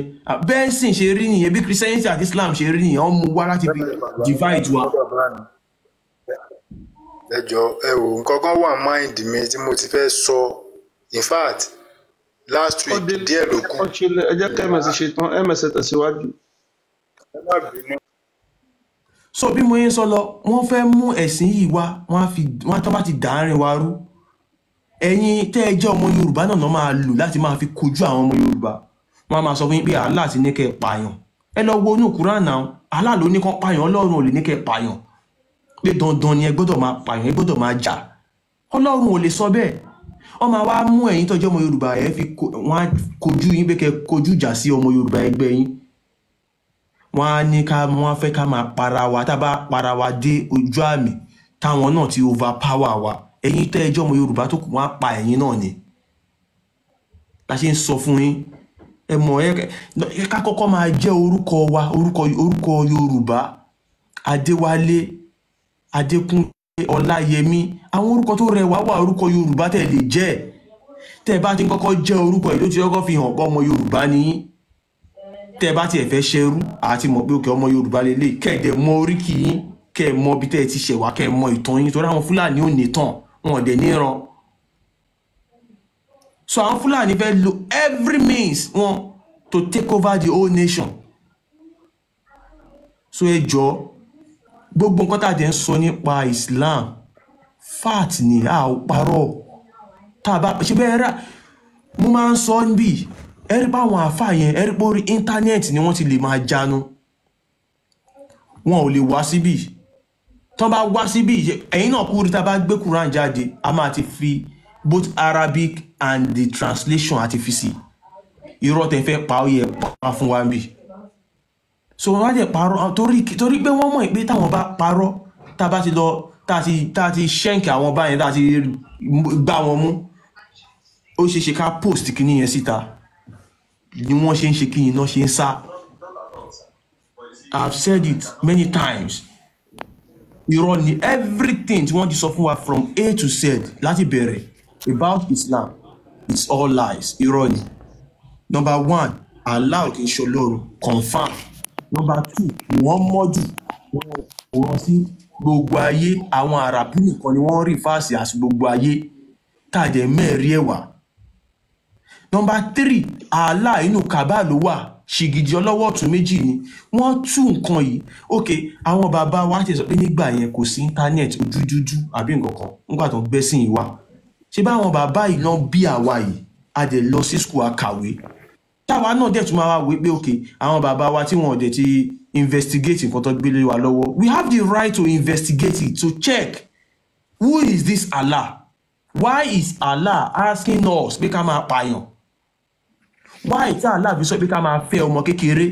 Bẹ́ẹ̀ sì ṣe rí nìyẹn, bí Christianity àti Islam ṣe rí nìyẹn. Wọ́n mú wá láti fi divide wa. Ẹ jọ̀ọ́, ẹ wò, nǹkan kan wà mind mi tí mo ti fẹ́ sọ. In fact, last week díẹ̀ ló kù. Ẹ jẹ́ kí MS ṣe tán, MS tẹ̀síwájú. Ẹ má bínú. So bí mo yẹn sọ lọ, wọ́n fẹ́ mú ẹ̀sìn yìí wá, wọ́n tó bá ti dàárín wa rú. Ẹ̀yin tẹ́ ẹ jẹ́ ọmọ Yorùbá náà máa lò láti máa fi kojú àwọn ọmọ Yorùbá. Wọ́n máa sọ fún yín pé Allah ti ní kẹ́ pààyàn. Ẹ lọ wo inú Quran náà, Allah ló ní kán pààyàn, Ọlọ́run ò lè ní kẹ́ pààyàn. Pé dandan ni ẹ gbọ́dọ̀ máa pààyàn, ẹ gbọ́dọ̀ máa jà. Ọlọ́run ò lè sọ bẹ́ẹ̀. Wọ́n máa wá mú ẹ̀yin tó jẹ́ ọmọ Yorùbá, wọ́n á kojú yín pé kẹ́ kojú ìjà sí ọmọ Yorùbá ẹgbẹ́ yín. Wọ́n á ní wọ́n fẹ́ ká máa para wa, tá bá para wa dé ojú àmì, táwọn náà ti overpower wa. Ẹ̀yin tẹ́ ẹ jẹ́ ọmọ Yorùbá tó kù, wọ́n á pa ẹ̀yin náà ni. La ṣe ń sọ fún yín. Ẹ mọ̀ ẹ ká kọ́kọ́ máa jẹ́ orúkọ wa, orúkọ Yorùbá. Adéwálé, Adékúnlé, Ọláyẹmí, àwọn orúkọ tó rẹwà wà, orúkọ Yorùbá tẹ́ lè jẹ́. Tẹ́ bá ti kọ́kọ́ jẹ́ orúkọ yìí ló ti kọ́kọ́ fi hàn pé ọmọ Yorùbá ni yín. Tẹ́ bá ti ẹ fẹ́ ṣerú àti mọ̀ pé òkè ọmọ Yorùbá lélẹ̀, kẹ́ẹ̀dẹ̀ mọ oríkì yín, kẹ́ẹ̀ mọ bí tẹ́ ti ṣẹ̀wá, kẹ́ẹ̀ mọ ìtàn yín, torí àwọn Fúlàní ò ní tàn, wọn ò dẹ̀ níran. So àwọn Fúlàní fẹ́ lo every means wọn to take over the whole nation. So ẹ jọ̀ọ́, gbogbo nǹkan tá a dẹ̀ ń sọ nípa Islam fact ni, a ò parọ́. Tá a bá ṣe bẹ́ẹ̀ rà, mo máa ń sọ níbí, ẹ̀rí bá àwọn àfáà yẹn, ẹ̀rí pé orí íńtánẹ́ẹ̀tì ni wọ́n ti lè máa jánu. Wọn ò lè wá síbí. Tán bá wá síbí, ẹ̀yin náà kúrò tá a bá gbé Quran jáde, a máa ti fi both Arabic and the translation artifice. Irọ́ tẹ́ fẹ́ pa ó yẹ pa fún wa bí. So wọ́n á dẹ̀ parọ́ torí pé wọ́n mọ̀ pé táwọn bá parọ́ tá bá ti lọ tá ti ṣẹ́ǹkì àwọn báyẹn tá ti gbá wọn mú ó ṣe ṣe ká post kíní yẹn síta ni wọ́n ṣe ń ṣe kíní náà ṣe ń sá. I've said it many times. Irọ́ ni everything tí wọ́n ti sọ fún wa from A to Z láti bẹ̀rẹ̀ about Islam, it's all lies. Irọ́ ni. Number 1, Allah kì í ṣe Ọlọ́run, confirm. Number 2, wọ́n mọ́jú wọ́n sí gbogbo ayé, àwọn Àràbù nìkan ni wọ́n rí fásì àti gbogbo ayé tàdé mẹ́rin ẹ̀wà. Number 3, Allah inú Kaaba ló wà, ṣìgìdì ọlọ́wọ́ ọ̀tún méjì ni. Wọ́n tú nǹkan yìí. Okay, àwọn bàbá wa ti sọ pé nígbà yẹn kò sí internet ojú dúdú àbí nǹkan kan nígbà tó ń gbẹ́sìn yìí wá. Ṣé báwọn bàbá yìí náà bí àwa yìí a dẹ̀ lọ sí school akàwé. Táwa náà dẹ̀ tún máa wá wí pé okay, àwọn bàbá wa tí wọ́n dẹ̀ ti investigate nǹkan tó gbélé wa lọ́wọ́. We have the right to investigate it, to check who is this Allah? Why is Allah asking us pé ká máa pààyàn? Why is Allah bí sọ pé ká máa fẹ́ ọmọ kékeré?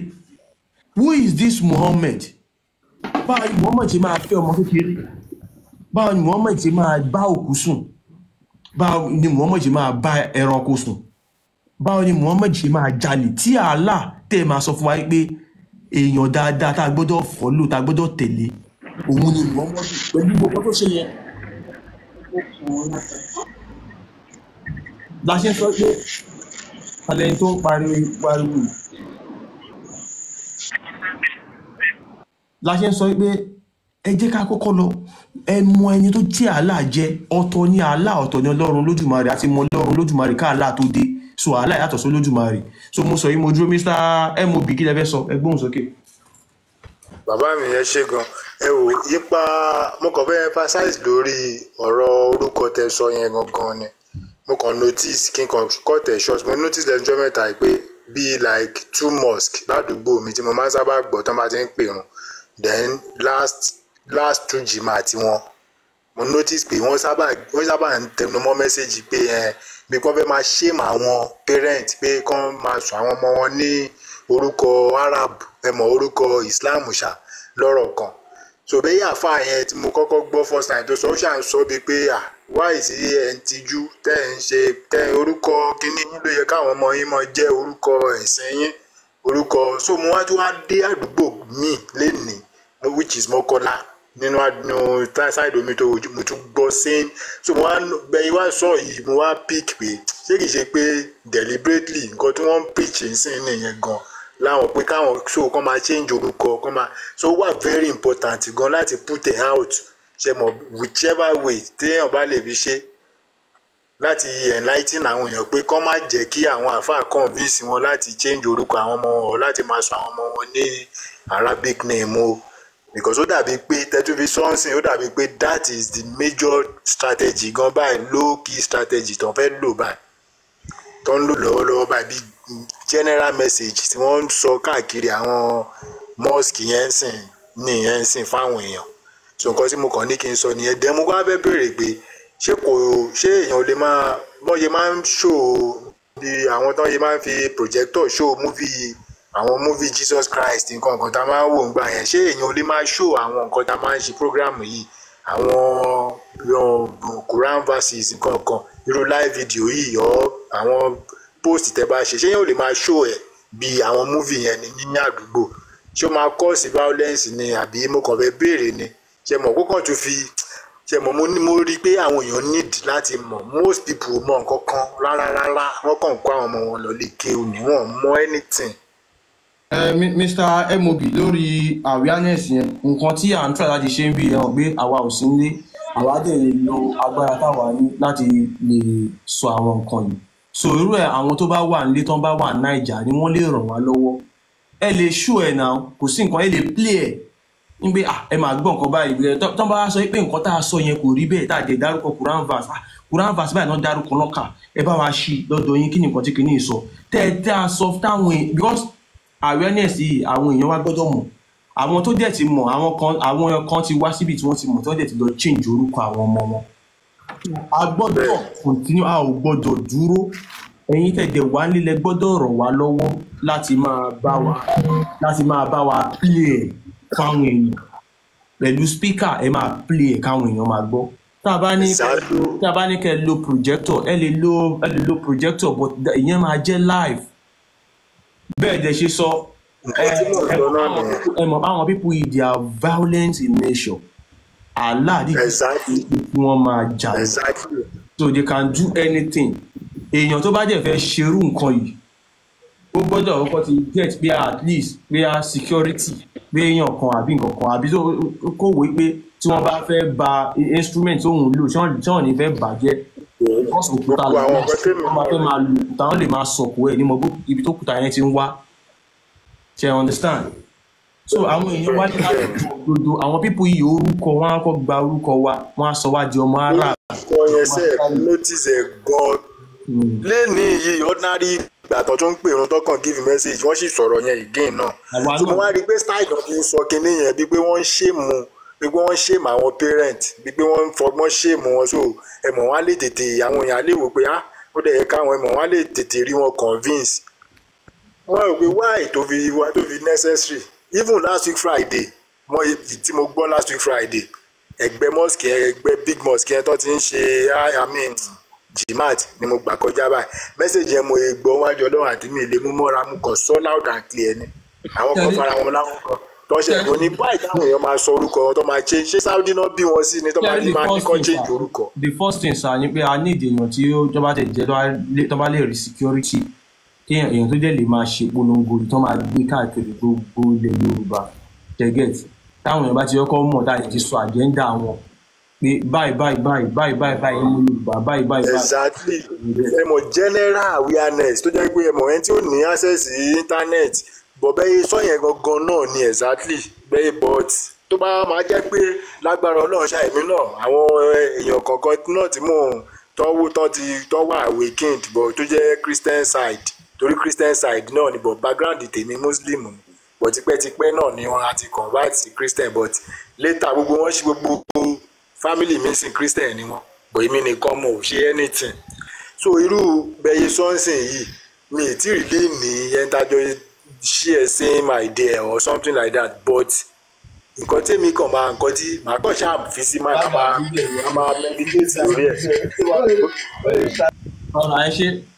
Who is this Muhammad? Báwo ni Muhammad ṣe máa fẹ́ ọmọ kékeré? Báwo ni Muhammad ṣe máa bá òkú sùn? Báwo ni Muhammad ṣe máa bá ẹranko sùn? Báwo ni Muhammad ṣe máa jalè? Tí Allah tẹ́ máa sọ fún wa pé èèyàn dáadáa tá a gbọ́dọ̀ follow, tá a gbọ́dọ̀ tẹ̀lé, òun ni Muhammad pẹ̀lú gbogbo tó ṣe yẹn. La ṣe ń sọ pé alẹ́ tó ń pariwo. La ṣe ń sọ pé ẹ jẹ́ ká kọ́kọ́ lọ ẹ mọ ẹni tó jẹ́ Allah jẹ́. Ọ̀tọ̀ ni Allah, ọ̀tọ̀ ni Ọlọ́run Olódùmarè, àti mọ Ọlọ́run Olódùmarè ká Allah tó dé. So Allah yàtọ̀ sí Olódùmarè. So mo sọ yìí mo dúró Mr. MOB kí lẹ fẹ́ sọ, ẹ gbóhùn sókè. Bàbá mi ẹ ṣé gan. Ẹ wò yípa mo kàn fẹ́ emphasize lórí ọ̀rọ̀ orúkọ tẹ́ sọ yẹn gangan ni. Mo kàn notice kí n kàn cut it short. Mo notice lẹ́jọ́ mẹ́ta pé bí like 2 mosque ládùúgbò mi tí mo máa ń sábà gbọ́ tán bá ti ń pèrun. Then last 2 jìmá tí wọ́n mo notice pé wọ́n sábà ń tẹnu mọ́ mẹ́sẹ̀gì pé bí wọ́n fẹ́ máa shame àwọn parent pé kán máa sọ àwọn ọmọ wọn ní orúkọ Arab orúkọ Islam ṣá lọ́rọ̀ kan. So bẹ́ẹ̀ àfáà yẹn tí mo kọ́kọ́ gbọ́ first time tó sọ ó ṣà ń sọ bíi pé why is ẹ̀ ń tijú tẹ́ ń ṣe orúkọ kíní yín ló yẹ káwọn ọmọ yín máa jẹ́ orúkọ ẹ̀sìn yín orúkọ. So mo wá dé àdúgbò míì lénìí which is Mọ́kọ́lá nínú side omi tó mo tún gbọ́ sẹ́yìn. So mo wá bẹ́ẹ̀ wá sọ yìí mo wá pick pé ṣé kìí ṣe pé deliberately nǹkan tí wọ́n ń preach sí nìyẹn gan láwọn pé káwọn so kán máa change orúkọ kán máa so wà very important gan láti put it out ṣe mọ̀ whichever way téèyàn bá lè fi ṣe láti enlighten àwọn èèyàn pé kán má jẹ́ kí àwọn àfáà convince wọn láti change orúkọ àwọn ọmọ wọn láti máa sọ àwọn ọmọ wọn ní Arabic name o. Because ó dàbí pé tẹ́túbí sọ́nsìn ó dàbí pé that is the major strategy gan báyìí low key strategy tó ń fẹ́ lò báyìí tó ń lò lọ́wọ́lọ́wọ́ báyìí bí general message tí wọ́n ń sọ káàkiri àwọn mosque yẹn sìn fáwọn èèyàn. So nǹkan tí mo kàn ní kí n sọ nìyẹn. Dẹ̀ mo wá fẹ́ béèrè pé ṣé èèyàn lè máa bọ́n máa ń show bí àwọn tó máa ń fi projector show movie àwọn movie Jesus Christ nǹkan tá a máa ń wò ń gbà yẹn ṣé èèyàn lè máa show àwọn nǹkan tá a máa ń ṣe program yìí àwọn Quran verses nǹkan irú live video yìí ọ àwọn post tẹ́ bá ṣe ṣé èèyàn lè máa show ẹ̀ bí àwọn movie yẹn ní àdúgbò ṣé ó máa cause violence ni àbí mo kàn fẹ́ béèrè ni ṣe mọ̀ kókàn tún fi ṣe mọ̀ mo rí i pé àwọn èèyàn need láti mọ̀ most people mọ̀ nǹkan kan rárá wọ́n kàn kó àwọn ọmọ wọn lọ lè kéwù ní wọ́n mọ̀ anything. Mr. MOB lórí awareness yẹn nǹkan tí à ń try láti ṣe ń bí ẹ̀hàn pé àwa ò sí nílé àwa dẹ̀ lè lo agbára táwa ní láti lè sọ àwọn nǹkan yìí. So irú ẹ̀ àwọn tó bá wà nílé tó bá wà Naija ni wọ́n lè ràn wá lọ́wọ́. Ẹ lè show ẹ̀ náà kò sí nǹkan ẹ lè play ẹ̀ ń gbé ẹ máa gbọ́ nǹkan báyìí tó bá sọ pé nǹkan tá a sọ yẹn kò rí bẹ́ẹ̀ tá a jẹ́ dárúkọ Quran verse báyìí náà dárúkọ lọ́kà ẹ bá wa ṣí lọ́dọ̀ yín kí ni nǹkan tí kìíní sọ tẹ́ a sọ táwọn because awareness yìí àwọn èèyàn wá gbọ́dọ̀ mọ̀ àwọn tó dẹ̀ ti mọ̀ àwọn kan ti wá síbi tí wọ́n ti mọ̀ tó dẹ̀ ti lọ change orúkọ àwọn ọmọ wọn a gbọ́dọ̀ continue, a ò gbọ́dọ̀ dúró. Ẹ̀yin tẹ̀dẹ̀ wá nílẹ̀ gbọ́dọ̀ ràn wá lọ́wọ́ láti máa bá wa play ẹ̀ fáwọn èèyàn pẹ̀lú speaker ẹ máa play ẹ̀ káwọn èèyàn máa gbọ́. Tá a bá ní kẹ́ lo projector ẹ lè lo projector but ìyẹn máa jẹ́ live. Bẹ́ẹ̀ dẹ̀ ṣe sọ ẹ mọ̀ àwọn people yìí they are violent in nature. Allah did wọ́n máa jà. So they can do anything. Èèyàn tó bá jẹ́ fẹ́ ṣerú nǹkan yìí ó gbọ́dọ̀ ọkọ̀ ti get pé at least pé security pé èèyàn kan àbí nǹkan kan àbí kó wé pé tí wọ́n bá fẹ́ ba instrument òun lò tí wọ́n ní fẹ́ bàjẹ́ because òkúta lọ́wọ́ wọ́n máa fẹ́ máa lò òkúta wọ́n lè máa sọ̀kò ẹ̀ ní mọ̀ ibi tó kúta yẹn ti ń wá ṣe understand. So àwọn èèyàn wá ní láti gbogbo àwọn pípọ̀ yìí orúkọ wọn á kọ́ gba orúkọ wa wọ́n á sọ wá di ọmọ ara. orúkọ yẹn sẹ́ẹ̀ notice ẹ̀ gan lẹ́ni yìí ordinary gbàtọ̀ tó ń pè irun tọkàn give message wọ́n sì sọ̀rọ̀ yẹn again náà. So mo wá rí i pé style náà fi ń sọ kinní yẹn bí pé wọ́n ń ṣèmù àwọn parent bí pé wọ́n ń fọgbọ́n ṣèmù wọn so ẹ̀mọ̀ wọn á lè tètè àwọn èèyàn á lè wò pé ó dẹ̀ yẹ káwọn ẹ̀mọ̀ wọn á lè tètè rí wọn convince. wọ́n rò pé why tó fi necessary even last week Friday tí mo gbọ́ last week Friday ẹgbẹ́ mosque ẹgbẹ́ big mosque yẹn tó ti ń ṣe jimat ni mo gbà kọjá báyìí mẹ́sẹ̀jì yẹn mo gbọ́ wájú ọlọ́run àti mi lè mú mọ́ra mú kàn sọ loud and clear ni àwọn kan fara wọn láwọn kan tó ṣe kò ní báyìí táwọn èèyàn máa sọ orúkọ wọn tó máa change ṣé Saudi náà bí wọn sí ni tó máa ní kọ́ change orúkọ. The first thing sir ni pé a ní èèyàn tí tó bá tẹ̀ jẹ́ tó bá lè rí security kí èèyàn tó dẹ̀ lè máa ṣe polongo tó máa gbé káàkiri gbogbo ilẹ̀ Yorùbá get táwọn èèyàn bá ti kọ́kọ́ mọ̀ táyà ti sọ agenda wọn pé báyìí ẹmu Yorùbá báyìí. Exactly ẹ mọ̀ general awareness tó jẹ́ pé ẹ mọ̀ ẹni tí ó ní access sí internet bọ̀ bẹ́ẹ̀ sọ yẹn gangan náà ni exactly bẹ́ẹ̀ but tó bá máa jẹ́ pé lágbára Ọlọ́run ṣàìmí náà àwọn èèyàn kọ̀ọ̀kan náà tí mò ń tọ́wọ́ awakened but tó jẹ́ Christian side torí Christian side náà ni but background tèmi Muslim ni but tipẹ́tipẹ́ náà ni wọ́n á ti convert sí Christian but later gbogbo wọn ṣe gbogbo family mi sin Christian ni wọn but èmi nìkan mo ò ṣe anything so irú bẹ́ẹ̀ sọ́nsìn yìí mi ì tí ì rí ní ẹ̀ńtájọ́ share same idea or something like that but nǹkan tí èmi kàn máa nǹkan tí màá kàn ṣáà fi sí máa meditate lórí ẹ̀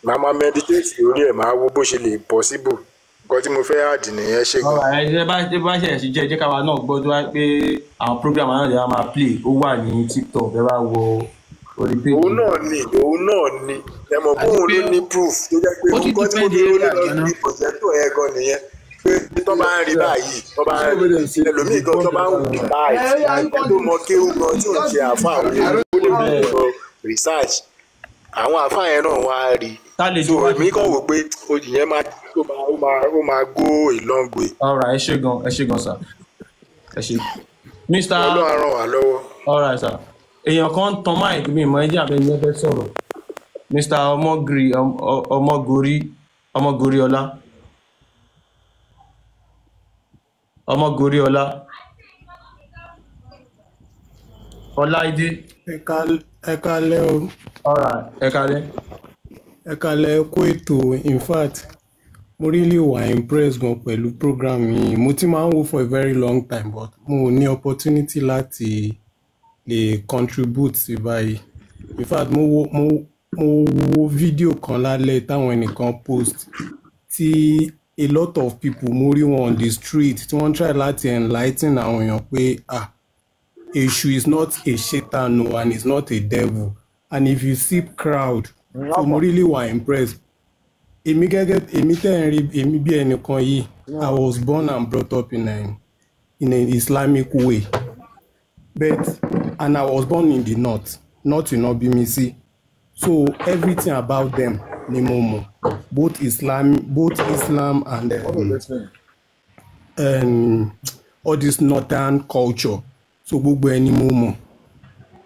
màá máa meditate lórí ẹ̀ máa wo bó ṣe lè possible nǹkan tí mo fẹ́ àdì nìyẹn ṣe gan. ẹ bá ṣe jẹ́ káwa náà gbọ́dọ̀ pé àwọn program náà lè máa play ó wà ní TikTok ẹ bá wọ orí page. òun náà ni ẹ mọ̀ pé òun ló ní proof tó jẹ́ pé nǹkan tí mo dúró lọ sí projector yẹn gan nìyẹn pé tó bá ń rí báyìí tó bá ń rí ẹlòmíì gan tó bá ń wù báyìí tó mọ kéwù gan tí ò ń ṣe àfa àwọn èèyàn ó lè mú research àwọn àfa yẹn náà wá rí so èmi kàn wò pé ìyẹn ó máa go a long way. alright ẹ ṣé gan sir ẹ ṣé Mr. Ọlọ́run á ràn wá lọ́wọ́. alright sir èèyàn kan ń tan mic mi ìmọ̀ ẹjẹ́ àbẹ̀ ẹni fẹ́ sọ̀rọ̀ Mr. Ọmọgórí Ọlá Ọláìdé. ẹ kálẹ́ o. alright ẹ kálẹ́ kó ètò in fact mo really wà impressed gan pẹ̀lú program yìí mo ti máa ń wò for a very long time but mo ní opportunity láti lè contribute sí báyìí in fact mo wo fídíò kan lálẹ́ táwọn ẹnìkan post tí a lot of people mo rí wọn on the street tí wọ́n try láti enlighten àwọn èèyàn pé Èṣù is not a Satan no and is not a devil and if you see crowd so mo really wà impressed èmi tẹ́ ń rí èmi bí ẹnìkan yìí I was born and brought up in an Islamic way and I was born in the north in Obimisi so everything about them ni mo mọ̀ both Islam and all this northern culture so gbogbo ẹni mo mọ̀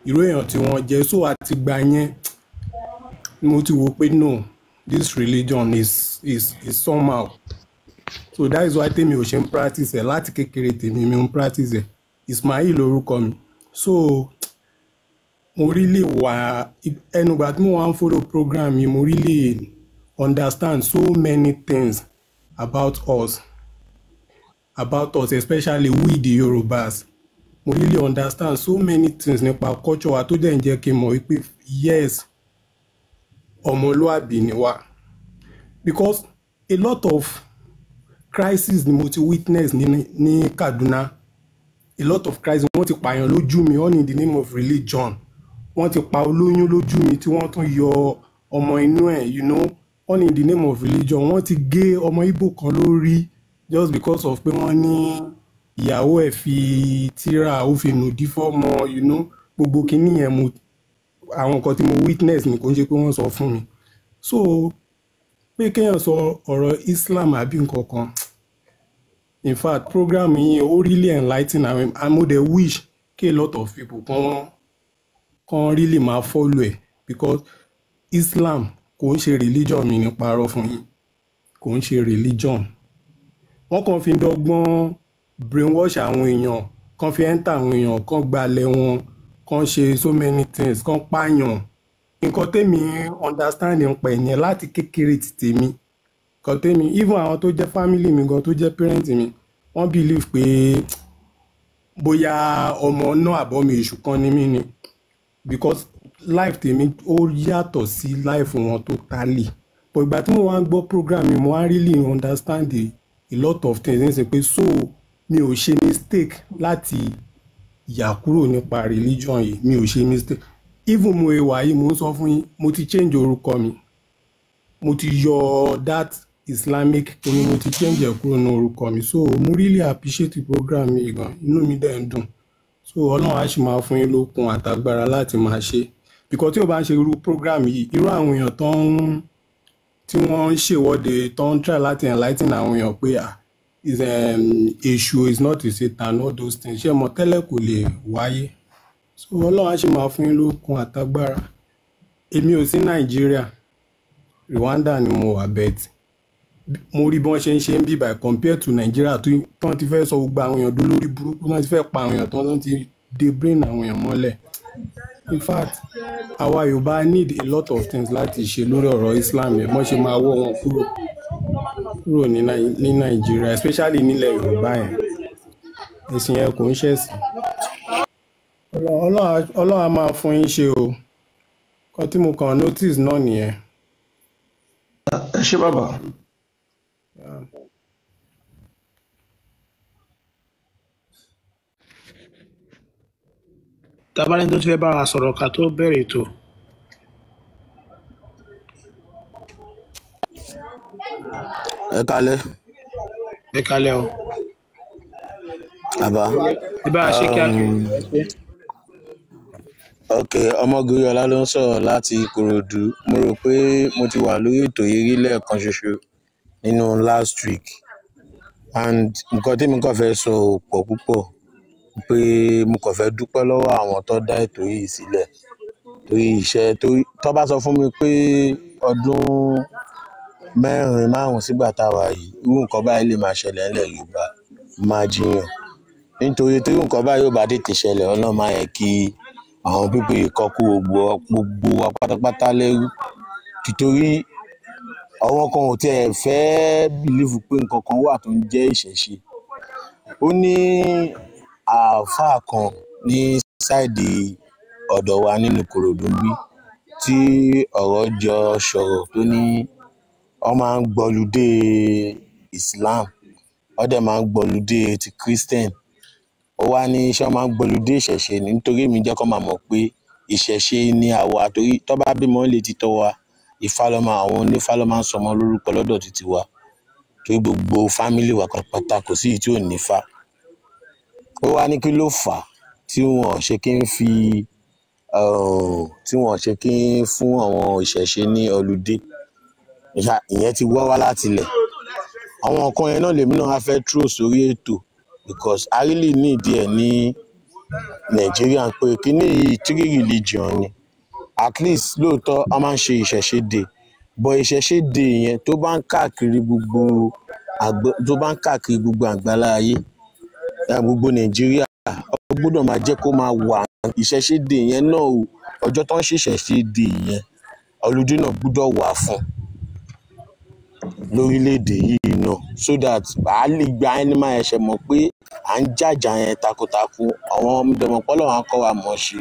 irú èèyàn tí wọ́n jẹ́ so àti gbà yẹn mo ti wò pé no this religion is somehow so that is why tèmi ò ṣe ń practice ẹ̀ láti kékeré tèmi mi ń practice ẹ̀ Ismail orúkọ mi so mo really wà ẹnugbà tí mo wá ń follow program yìí mo really understand so many things about us especially we the Yorubas. Mo really understand so many things nípa culture wa tó dẹ̀ ń jẹ́ kí n mọ̀ wípé yes ọmọlúàbí ni wá, because a lot of crisis ni mo ti witness ní Kaduna. A lot of crisis wọ́n ti pààyàn lójú mi all in the name of religion. Wọ́n ti pa olóyún lójú mi tí wọ́n tún yọ ọmọ inú ẹ̀, you know, all in the name of religion. Wọ́n ti gé ọmọ Igbo kan lórí just because of pé wọ́n ní ìyàwó ẹ̀ fi tírà ó fi nùdí fọ́mọ, you know, gbogbo kìíní yẹn mo àwọn nǹkan tí mo witness ni kò ń ṣe pé wọ́n sọ fún mi. So pé kéèyàn sọ ọ̀rọ̀ Islam àbí nǹkan kan, in fact program yìí ó really enlightening and mo dey wish kí a lot of people kan really máa follow ẹ̀, because Islam kò ń ṣe religion mi ní parọ́ fún yín, kò ń ṣe religion. Wọ́n kàn fi dọ́gbọ́n brainwash àwọn èèyàn, kàn fi enter àwọn èèyàn, kàn gbalẹ̀ wọn, kàn ṣe so many things, kàn pààyàn. Nǹkan tèmi understanding pẹ̀ yẹn láti kékeré ti tèmi. Nǹkan tèmi even àwọn tó jẹ́ family mi gan tó jẹ́ parent mi wọ́n believe pé bóyá ọmọ náà àbọ̀ mi èṣù kan ní mí ni, because life tèmi ó yàtọ̀ sí life wọn totally. But ìgbà tí mo wá ń gbọ́ program mi mo wá really understand a lot of things ní sè pé so mi ò ṣe mistake láti yà kúrò nípa religion yìí, mi ò ṣe mistake. Even mo ìwà yìí mo ń sọ fún yín mo ti change orúkọ mi, mo ti yọ that Islamic kìíní mo ti change ẹ̀ kúrò ní orúkọ mi. So mo really appreciate the program yìí gan, inú mi dẹ̀ ń dùn. So Ọlọ́run á sì máa fún yín lókun àtàgbára láti máa ṣe, because tí o bá ń ṣe irú program yìí irú àwọn èèyàn tí wọ́n ń ṣèwọ́de tó ń try láti enlighten àwọn èèyàn pé èṣù is not a Satan, all those things ṣé mo tẹ́lẹ̀ kò lè wáyé. So Ọlọ́run á sì máa fún yín lókun àtàgbára. Èmi ò sí Nàìjíríà, Rwanda ni mo wà, bet mo rí bí wọ́n ṣe ń ṣe ń bí by compared to Nigeria tó wọ́n ti fẹ́ sọ gbogbo àwọn èèyàn dolórí burúkú, wọ́n ti fẹ́ pa àwọn èèyàn tó wọ́n ti dé brain àwọn èèyàn mọ́lẹ̀. In fact àwa Yorùbá need a lot of things láti ṣe lórí ọ̀rọ̀ Islam yẹn, wọ́n ṣe máa wọ́ wọn kúrò ní Nàìjíríà especially nílẹ̀ Yorùbá yẹn. Ẹ̀sìn yẹn kò ń ṣẹ̀sìn. Ọlọ́run á máa fún yín ṣe o. Kan tí mo kàn notice náà nìyẹn. Ẹ ṣé bàbá. Tabalẹ̀ tó ti fẹ́ bá wa sọ̀rọ̀ ká tó bẹ̀rẹ̀ ètò. Ẹ kálẹ́. Ẹ kálẹ́ o. Bàbá. Ẹ bá a ṣe kí a kí. Ok, Ọmọgórí Ọlá ló ń sọ̀rọ̀ láti Ìkòròdú. Mo rò pé mo ti wà lórí ètò yìí rí lẹ́ẹ̀kan ṣoṣo nínú last week, and nǹkan tí mo kàn fẹ́ sọ ò pọ̀ púpọ̀, pé mo kàn fẹ́ dúpẹ́ lọ́wọ́ àwọn tó dá ètò yìí sílẹ̀ torí iṣẹ́ tó bá sọ fún mi pé ọdún 4-5 sígbà táwa yìí irú nǹkan báyìí lè máa ṣẹlẹ̀ nílẹ̀ Yorùbá máa jiyàn, nítorí tí irú nǹkan báyìí ò bá tètè ṣẹlẹ̀ Ọlọ́run máa yẹ kí àwọn pípé ìkọkú gbogbo wa pátápátá lẹ́rú, títorí àwọn kan ò tiẹ̀ fẹ́ bìlífù pé nǹkan kan wà tó ń jẹ́ ìṣẹ̀ṣe. Ó ní àáfàá kan ní sáìdì ọ̀dọ̀ wa nínú Ìkòròdú bí tí ọ̀rọ̀ jọ sọ̀rọ̀ tó ní wọ́n máa ń gbọ́ludé Islam, wọ́n dẹ̀ máa ń gbọ́ludé ti Christian. Ó wá ní iṣẹ́ máa ń gbọ́ludé ìṣẹ̀ṣe nítorí mi jẹ́ kó máa mọ̀ pé ìṣẹ̀ṣe ni àwa, torí tó bá bímọ lè ti tọ́ wa Ifá ló máa àwọn onífá ló máa ń sọmọ lórúkọ lọ́dọ̀ títí wa, torí gbogbo fámìlì wa pátá kò sí èyí tí ò ní fá. Ó wá ní kí ló fà á tí wọ́n ṣe kí ń fún àwọn ìṣẹ̀ṣe ní ọlùdé, ìyẹn ti wọ́ wá láti ilẹ̀. Àwọn nǹkan yẹn náà lèmi náà fẹ́ throw sórí ètò, because I really need ẹ̀ ní Nàìjíríà pé kíní yìí 3 religion ni, at least lóòótọ́ a máa ń ṣe ìṣẹ̀ṣe day, but ìṣẹ̀ṣe day yẹn tó bá ń káàkiri gbogbo àgbálá ayé gbogbo Nàìjíríà ó gbọ́dọ̀ máa jẹ́ kó máa wà. Ìṣẹ̀ṣe day yẹn náà ọjọ́ tó ń ṣẹ̀ṣẹ̀ ṣe dé yẹn ọlọ́dún náà gbúdọ̀ wà fún lórílẹ̀‐èdè yìí náà so that a lè gba ẹni máa ẹ̀ṣẹ̀ mọ̀ pé à ń jàjà yẹn takuntakun àwọn ọmọdémọ̀pọ́lọ̀ wọn kọ́ wa mọ̀ ṣe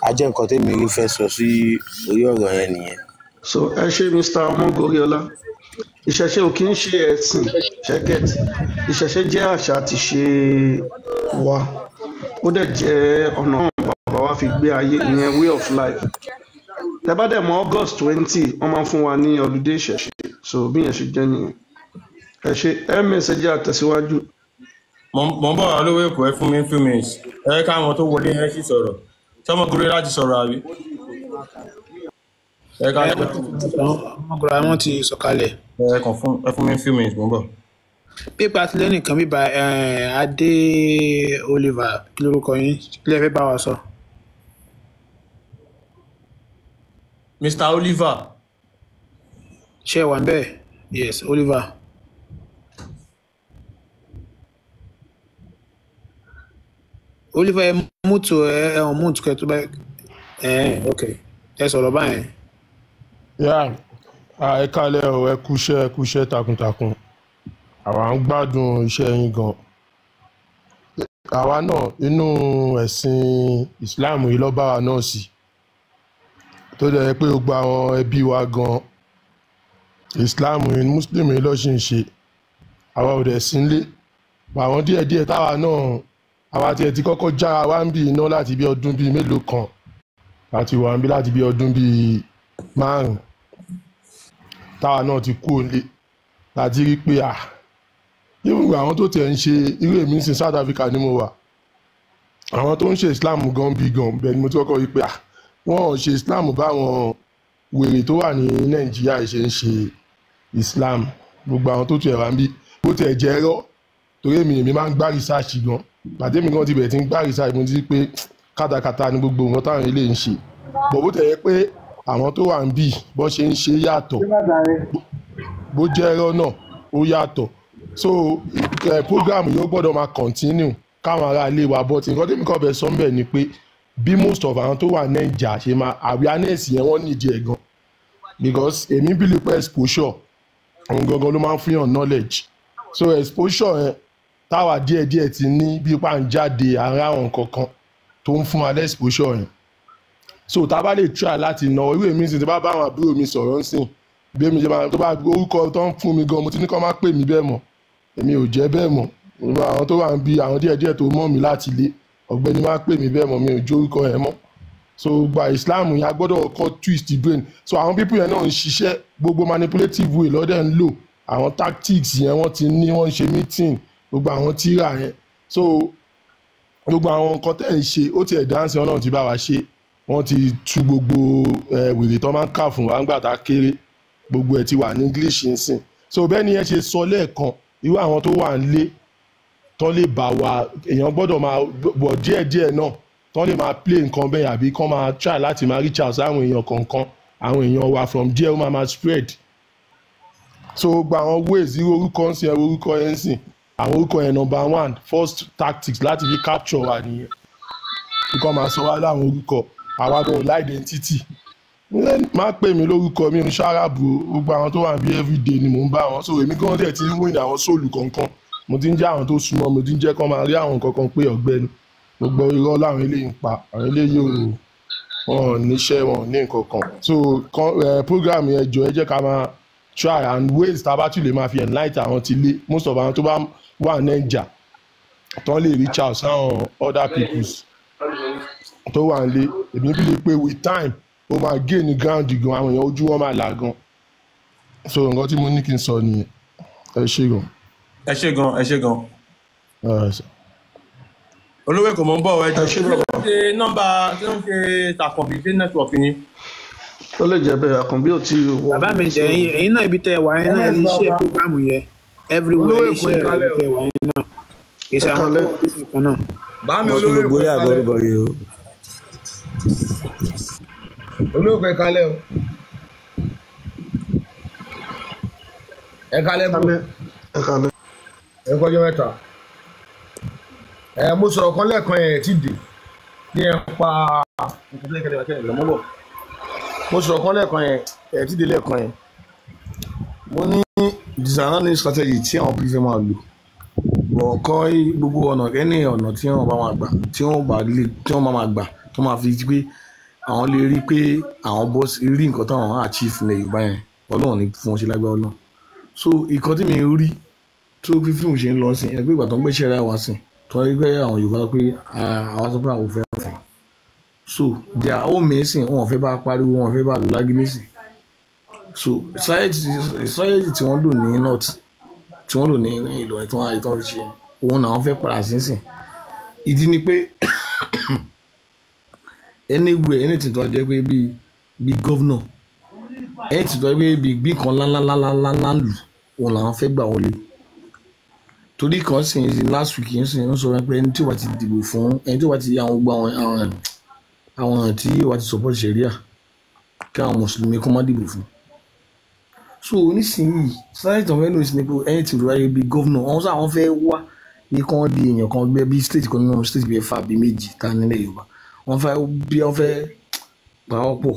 á jẹ́ nǹkan tèmi rí fẹ́ sọ sí orí ọ̀rọ̀ yẹn nìyẹn. so ẹ ṣe Mr. Omogoriola ìṣẹ̀ṣe ò kí ń ṣe ẹ̀sìn ṣẹ́gẹ̀t ìṣẹ̀ṣe jẹ́ àṣà àti ṣe wa ó dẹ̀ jẹ́ ọ̀nà bàbá wa fi gbé ayé ìyẹn way of life tẹ́ bá dẹ̀ mọ̀ August 20 wọ́n máa ń fún wa ní holiday ìṣẹ̀ṣe so bí yẹn ṣe jẹ́ nìyẹn ẹ ṣe ms ẹ jẹ́ àtẹ̀síwájú. mo ń bọ̀ wá lówó èkó ẹ fún mi few minutes ẹ káwọn tó wọlé ẹ sì sọ̀rọ̀ sọmọ gúrẹ́ láti sọ̀rọ̀ àbí. ẹ ká ọmọkùnrin àwọn ti sọ̀kalẹ̀. ẹ kàn fún mi few minutes mo ń bọ̀. pípa àtìlẹ́nìkan bíbá Adé Oliver kí lórúkọ yín kí lè fẹ́ bá wa sọ. Mr. Oliver. ṣé ẹ wà ń bẹ́ẹ̀ yes Oliver. Oliver ẹ mútu ẹ mútu kẹ tó bá ok ẹ sọ̀rọ̀ báyẹn. ẹ kálẹ̀ o ẹ kúṣẹ́ takuntakun àwa ń gbádùn iṣẹ́ yín gan àwa náà inú ẹ̀sìn Islam yìí ló bá wa náà sí tó jẹ́ pé gbogbo àwọn ẹbí wa gan Islam yìí Muslim yìí ló ṣì ń ṣe àwa ò dẹ̀ sí nílé àwọn díẹ̀díẹ̀ táwa náà àwa tiẹ̀ ti kọ́kọ́ jára wá ń bí iná láti bí ọdún bíi mélòó kan láti wà ń bí láti bí ọdún bíi 5 táwa náà ti kú òǹlé láti rí pé irú àwọn tó tẹ̀ ń ṣe irú èmi ń sin South Africa ni mo wà àwọn tó ń ṣe Islam gan bí gan bẹ́ẹ̀ ni mo ti kọ́kọ́ rí pé wọ́n ò ṣe Islam báwọn wèrè tó wà ní Nàìjíríà ṣe ń ṣe Islam gbogbo àwọn tó tiẹ̀ wá ń bí bó tiẹ̀ jẹ́ ẹ̀rọ torí èmi máa ń gbá research gan pàdé mi gan ti bẹ̀rẹ̀ tí ń gbá research mo ti rí pé kátàkátà ni gbogbo nǹkan táwọn ilé ń ṣe bó tẹ̀ yẹ pé àwọn tó wà ń bì bó ṣe ń ṣe yàtọ̀ bó jẹ́ ẹ̀rọ náà ó yàtọ̀ so program yóò gbọ́dọ̀ máa continue káwọn ará ilé wa bọ́ tí nǹkan tí mi kàn fẹ́ sọ ń bẹ̀ ni pé bí most of àwọn tó wà Naija ṣe máa awareness yẹn wọ́n nídìí ẹ̀ gan because èmi bí lè pẹ́ exposure òun gangan ló máa ń fún yàn knowledge so exposure yẹn táwa díẹ̀díẹ̀ ti ní bí pa ń jáde ara àwọn kankan tó ń fún wa lẹ́ exposure yẹn so tá a bá lè try láti ná irú èmi sì ti bá bá àwọn àbúrò mi sọ̀rọ̀ ń sìn bí èmi ṣe máa tó bá orúkọ tó ń fún mi gan mo ti ní kó má pè mí bẹ́ẹ̀ mọ́ èmi ò jẹ́ bẹ́ẹ̀ mọ́ àwọn tó wà ń bí àwọn díẹ̀díẹ̀ tó mọ̀ mí láti ilé ọ̀gbẹ́ni má pè mí bẹ́ẹ̀ mọ́ mi ò jó orúkọ yẹn mọ́ so gba Islam yẹn a gbọ́dọ̀ kọ́ twist brain so àwọn people yẹn náà ń ṣiṣẹ́ gbogbo manipulative way lọ́dẹ̀ ń lò àwọn tactics yẹn wọ́n ti ní wọ́n ń ṣe meeting gbogbo àwọn tíra yẹn so gbogbo àwọn nǹkan tẹ̀ ń ṣe ó tiẹ̀ dáńsì wọn náà ti bá wa ṣe wọ́n ti tú gbogbo wèrè tó máa ń kà fún wa ńgbà tá a kéré gbogbo ẹ̀ ti wà ní English ń sìn so bẹ́ẹ̀ ni ẹ ṣe sọ lẹ́ẹ̀kan irú àwọn tó wà ń lé tán lè bá wa èèyàn gbọ́dọ̀ máa bọ̀ díẹ̀díẹ̀ náà tán lè máa play nǹkan bẹ́ẹ̀ àbí kán máa try láti máa reach out sáwọn èèyàn kọ̀ọ̀kan àwọn èèyàn wa from there ó máa spread so gba àwọn ways irú orúkọ ń sìn ẹ̀rọ orúkọ yẹn ń sìn àwọn orúkọ yẹn number 1 first tactics láti fi capture wa nìyẹn kíkọ́ máa sọ wá láwọn orúkọ àwa gan ò identity má pè mí lórúkọ mi ò ń ṣàràbù gbogbo àwọn tó wà bí everyday ni mò ń bá wọn so èmi gan dẹ̀ ti ń win àwọn sóòlù kankan mo ti ń jẹ́ àwọn tó súnmọ́ mo ti ń jẹ́ kán máa rí àwọn kankan pé ọ̀gbẹ́ni gbogbo irọ́ láwọn eléyìí ń pa àwọn eléyìí wọn ò níṣẹ́ wọn ò ní nǹkan kan so program yẹn jọ ẹ jẹ́ ká máa try and ways tá a bá tún lè máa fi enlighten àwọn ti lé most of àwọn tó bá wà Naija tán lè reach out sáwọn other peoples tó wà nílé èmi bí lè pé with time ó máa gain ní ground gan àwọn èèyàn ojú wọn máa là gan so nǹkan tí mo ní kí n sọ nìyẹn ẹ ṣé gan. ẹ ṣé gan ẹ ṣé gan. olówó èkó mọ̀ ń bọ̀ ẹjọ́ ṣé ṣe nọ́mbà tí wọ́n ṣe tàkànbí ṣe nẹ́tíwọ̀kì ni. ó lè jẹ́ bẹ́ẹ̀ àkànbí ò tí ì wọ. bàbá mi jẹ ẹ̀yin náà ibi tẹ́ ẹ wà yẹn náà ní iṣẹ́ program yẹn everywhere iṣẹ́ ibi tẹ́ ẹ wà yẹn náà iṣẹ́ àwọn kan náà. bá mi olówó èkó bóyá àgọ́rùbọ̀ yìí o. olóògbé kalẹ̀ o ẹ kalẹ̀ bó ẹ kọjọ mẹ́ta mo sọ̀rọ̀ kan lẹ́ẹ̀kan ẹ̀ tí dè ní ẹ pa nǹkan tó yẹ kẹ́lẹ́ kẹ́lẹ́ lọ́mọ́ bọ̀. Mo sọ̀rọ̀ kan lẹ́ẹ̀kan yẹn tí dé lẹ́ẹ̀kan yẹn mo ní design strategy tí àwọn bí fẹ́ máa lò bọ̀ kọ́ gbogbo ọ̀nà ẹni ọ̀nà tí wọ́n bá máa gbà tí wọ́n máa gbà tó máa fi pé àwọn lè rí pé àwọn bọ́ọ̀sì rí nǹkan táwọn achieve ní Yorùbá yẹn Ọlọ́run ní fún wọn ṣe lágbára Ọlọ́run. So ìkan tí mi rí tó fi fíìmù ṣe ń lọ sí ẹgbẹ́ ìgbà tó ń gbéṣẹ́ ra wá sí tó ń rí pé àwọn Yorùbá sọ pé àwọn sọ pé àwọn ò fẹ́ ọ̀fẹ́. So their own messing wọn ò fẹ́ bá pariwo wọn ò fẹ́ bá lò lágídísì. So society tí wọ́n lò ní north tí wọ́n lò ní Ìlọrin tí wọ́n á ṣe òun náà wọ́n fẹ́ padà sínsìn. Ìdí ni pé anywhere anything tó jẹ́ pé bíi governor anything tó jẹ́ pé bíi kan ńláńláńláńlá lù òun làwọn fẹ́ gbà wọlé. Torí kan sì last week yẹn sì ń sọ pé ẹni tí wàá ti dìbò fún ẹni tí wàá ti àwọn gbọ́ àwọn tí wàá ti support Sharia kí àwọn mùsùlùmí kó má dìbò fún. So nísìnyí sáré tàn fẹ́ẹ́ lò sí ni pé ẹni tí ìrora yẹn bíi governor àwọn sáà wọ́n fẹ́ wá ní kán di èèyàn kan gbé bíi state kan nínú state bíi ẹ̀fà bíi méjì tá nílẹ̀ Yorùbá wọ́n fẹ́ pàwọ́ pọ̀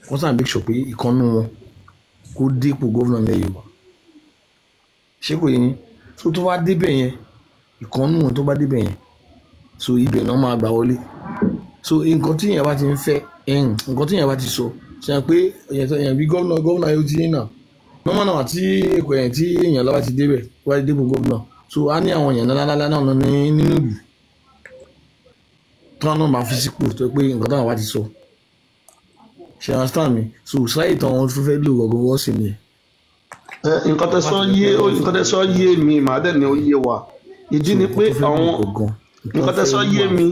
wọ́n sáà make sure pé ìkànnì wọn kó dípò governor nílẹ̀ Yorùbá ṣé kò yẹ ni so tó bá débẹ̀ yẹn ìkànnì wọn tó bá débẹ̀ yẹn so ibẹ̀ náà máa gbà wọlé so nǹkan tí èèyàn bá ti ń fẹ́ nǹkan tí èèyàn bá ti sọ ṣe pé èèyàn bí gómìnà yóò ti ní náà nọ́mọ́ náà tí èkó yẹn tí èèyàn lọ́wọ́ ti débẹ̀ wáyé débò gómìnà so á ní àwọn èèyàn lálálá náà nínú ìlú tí wọ́n náà máa fi sípò tó pé nǹkan táwọn bá ti sọ ṣe understand mi so sáyé tán wọn fẹ́ lò gọ́gọ́ sí ni. nǹkan tẹ́ sọ yé mi màá dẹ̀ ní ó yé wa ìdí ni pé àwọn nǹkan tẹ́ sọ yé mi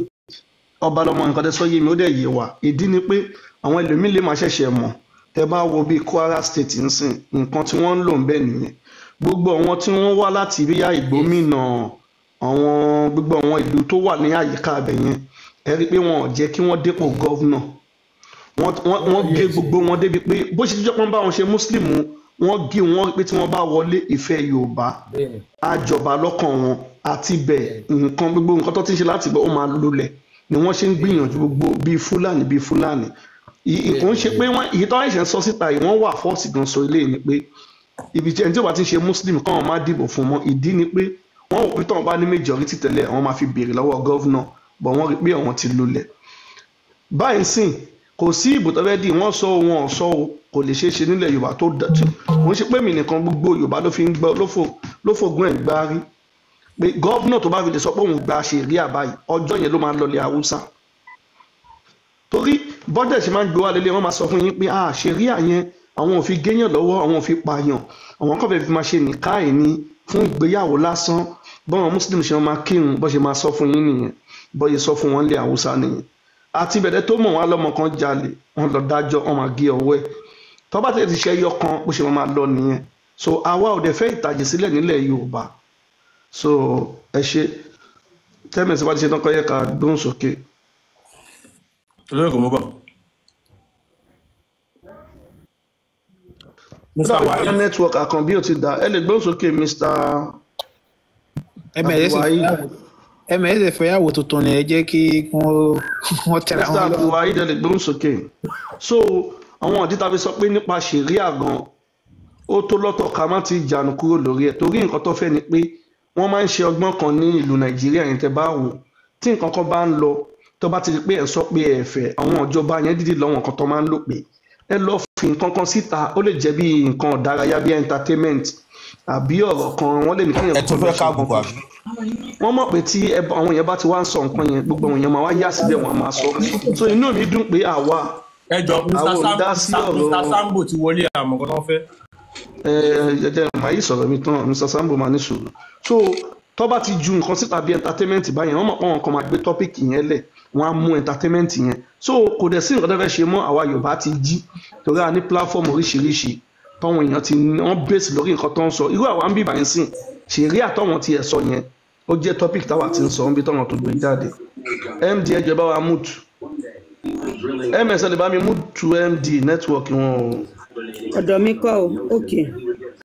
ọba lọmọ nǹkan tẹ́ sọ yé mi ó dẹ̀ yé wa ìdí ni pé àwọn ẹlòmíín lè máa ṣẹ̀ṣẹ̀ mọ̀ tẹ́ bá wo bíi Kwara State nsìn nǹkan tí wọ́n ń lò ń bẹ̀ nìyẹn gbogbo àwọn tí wọ́n wá láti bíyà Ìgbómìnà àwọn gbogbo àwọn ìlú tó wà ní àyíká abẹ yẹn ẹ rí i pé wọn ò jẹ́ kí wọ́n dépò gọ́vnà wọ́n gé gbogbo wọn débi pé bó ṣe jẹ́ pọ́n bá wọn ṣe mùsùlùmù wọ́n gé wọn pé tí wọ́n bá wọlé ìfẹ́ Yorùbá àjọba lọ́kàn wọn àti bẹ́ẹ̀ nǹkan gbogbo nǹkan tó ti ń ṣe láti bẹ́ẹ̀ ó máa lólẹ̀ ni wọ́n ṣe ń gbìyànjú gbogbo bíi Fúlàní ìkò ń ṣe pé èyí tó àìsàn sọ síta yìí wọ́n wà fọ́ọ̀sì gan sọ ilé ni pé ibi tí ẹni tí ó bá ti ṣe Muslim káwọn má dìbò fún mọ́ ìdí ni pé wọ́n wò pé táwọn bá ní majority tẹ́lẹ̀ àwọn máa fi béèrè lọ́wọ́ gọ́vnà bọ̀ wọ́n rí pé àwọn ti lulẹ̀ báyìí sìn kò sí ìbò tó fẹ́ dì wọ́n sọ wọn ò sọ o kò lè ṣeé ṣe nílẹ̀ Yorùbá tó dàtú kò ń ṣe pé mi nìkan gbogbo Yorùbá ló fi ń gbọ́ ló fògùn ẹ̀ gbá rí pé gọ́vnà tó bá fi lè sọ pé òun gba ṣèríà báyìí ọjọ́ yẹn ló máa lọlẹ̀ Haúsá torí bọ́dẹ̀ ṣe máa ń gbé wá lélẹ̀ wọ́n máa sọ fún yín pé ṣèríà yẹn àwọn ò fi géèyàn lọ́wọ́ àwọn ò fi pààyàn àwọn kan fẹ́ fi máa ṣe nìkáì ní fún ìgbéyàwó lásán bọ́n Muslim ṣe máa kírun bọ́ ṣe máa sọ fún yín nìyẹn bọ́ ṣe sọ fún wọn lé Haúsá nìyẹn àti bẹ̀rẹ̀ tó mọ̀ wá lọ́mọ kan jalè wọn lọ dájọ́ wọn máa gé ọwọ́ ẹ̀ tó bá tẹ̀lé ti ṣe ẹyọ kan bó ṣe máa lọ nìyẹn so àwa ò dẹ̀ fẹ́ ìtàjẹ̀ sílẹ̀ nílẹ̀ Yorùbá so ẹ ṣe tẹ́mẹ̀sì bá ti ṣe tán kọ́ yẹ ká gbóhùn sókè. olóyè kò mọ́ bọ̀. Mr. Wahid network àkànbí ò ti dá ẹ lè gbóhùn sókè Mr. ẹmẹ̀ẹ́sẹ̀ fẹ́yàwó tuntun ni ẹ jẹ́ kí wọ́n tẹ̀lé àwọn ọlọ́run. Mr. Wahid ẹ lè gbóhùn sókè so àwọn ọ̀dí tàbí sọ pé nípa ṣẹ̀ríà gan ó tó lọ́tọ̀ ká má ti jànú kúrò lórí ẹ̀ torí nǹkan tó fẹ́ ni pé wọ́n máa ń ṣe ọgbọ́n kan ní ìlú Nàìjíríà yẹn tẹ́ bá wò tí nǹkan kan bá ń lọ tó bá ti di pé ẹ̀ sọ pé ẹ̀ fẹ́ àwọn ìjọba yẹn dídì lọ́wọ́ nǹkan tó máa ń lò pé ẹ lọ fi nǹkan kan síta ó lè jẹ́ bí nǹkan ọ̀dárayá bí entertainment àbí ọ̀rọ̀ kan wọ́n lè ní kéèyàn tó fẹ́ ká gbogbo àbí. wọ́n mọ̀ pé tí àwọn èèyàn bá ti wá ń sọ nǹkan yẹn gbogbo àwọn èèyàn máa wá yá síbẹ̀ wọ́n máa sọ so inú mi dùn pé àwa Mr. Sambo ti wọlé àmọ́ kan tó fẹ́. jẹjẹ màá yí sọ̀rọ̀ mi tán Mr. Sambo máa ní sùúrù so tó bá ti ju nǹkan síta bí entertainment báyẹn wọ́n mọ̀ pé àwọn kan máa gbé tọ́pìkì yẹn lẹ̀ wọ́n á mú entertainment yẹn so kò dẹ̀ sí nǹkan tó fẹ́ ṣe mọ́ àwa Yorùbá ti jí torí a ní platform oríṣiríṣi táwọn èèyàn ti wọ́n base lórí nǹkan tó ń sọ irú àwa ń bì báyìí sìn ṣèrí àtọ̀wọ̀n ti ẹ̀ sọ yẹn ó jẹ́ topic táwa ti ń sọ níbi táwọn tó gbé jáde MD ẹjọ́ bá wa mute MSL lè bá mi mute MD network wọn o. ọ̀dọ̀ mi kọ́ o ok.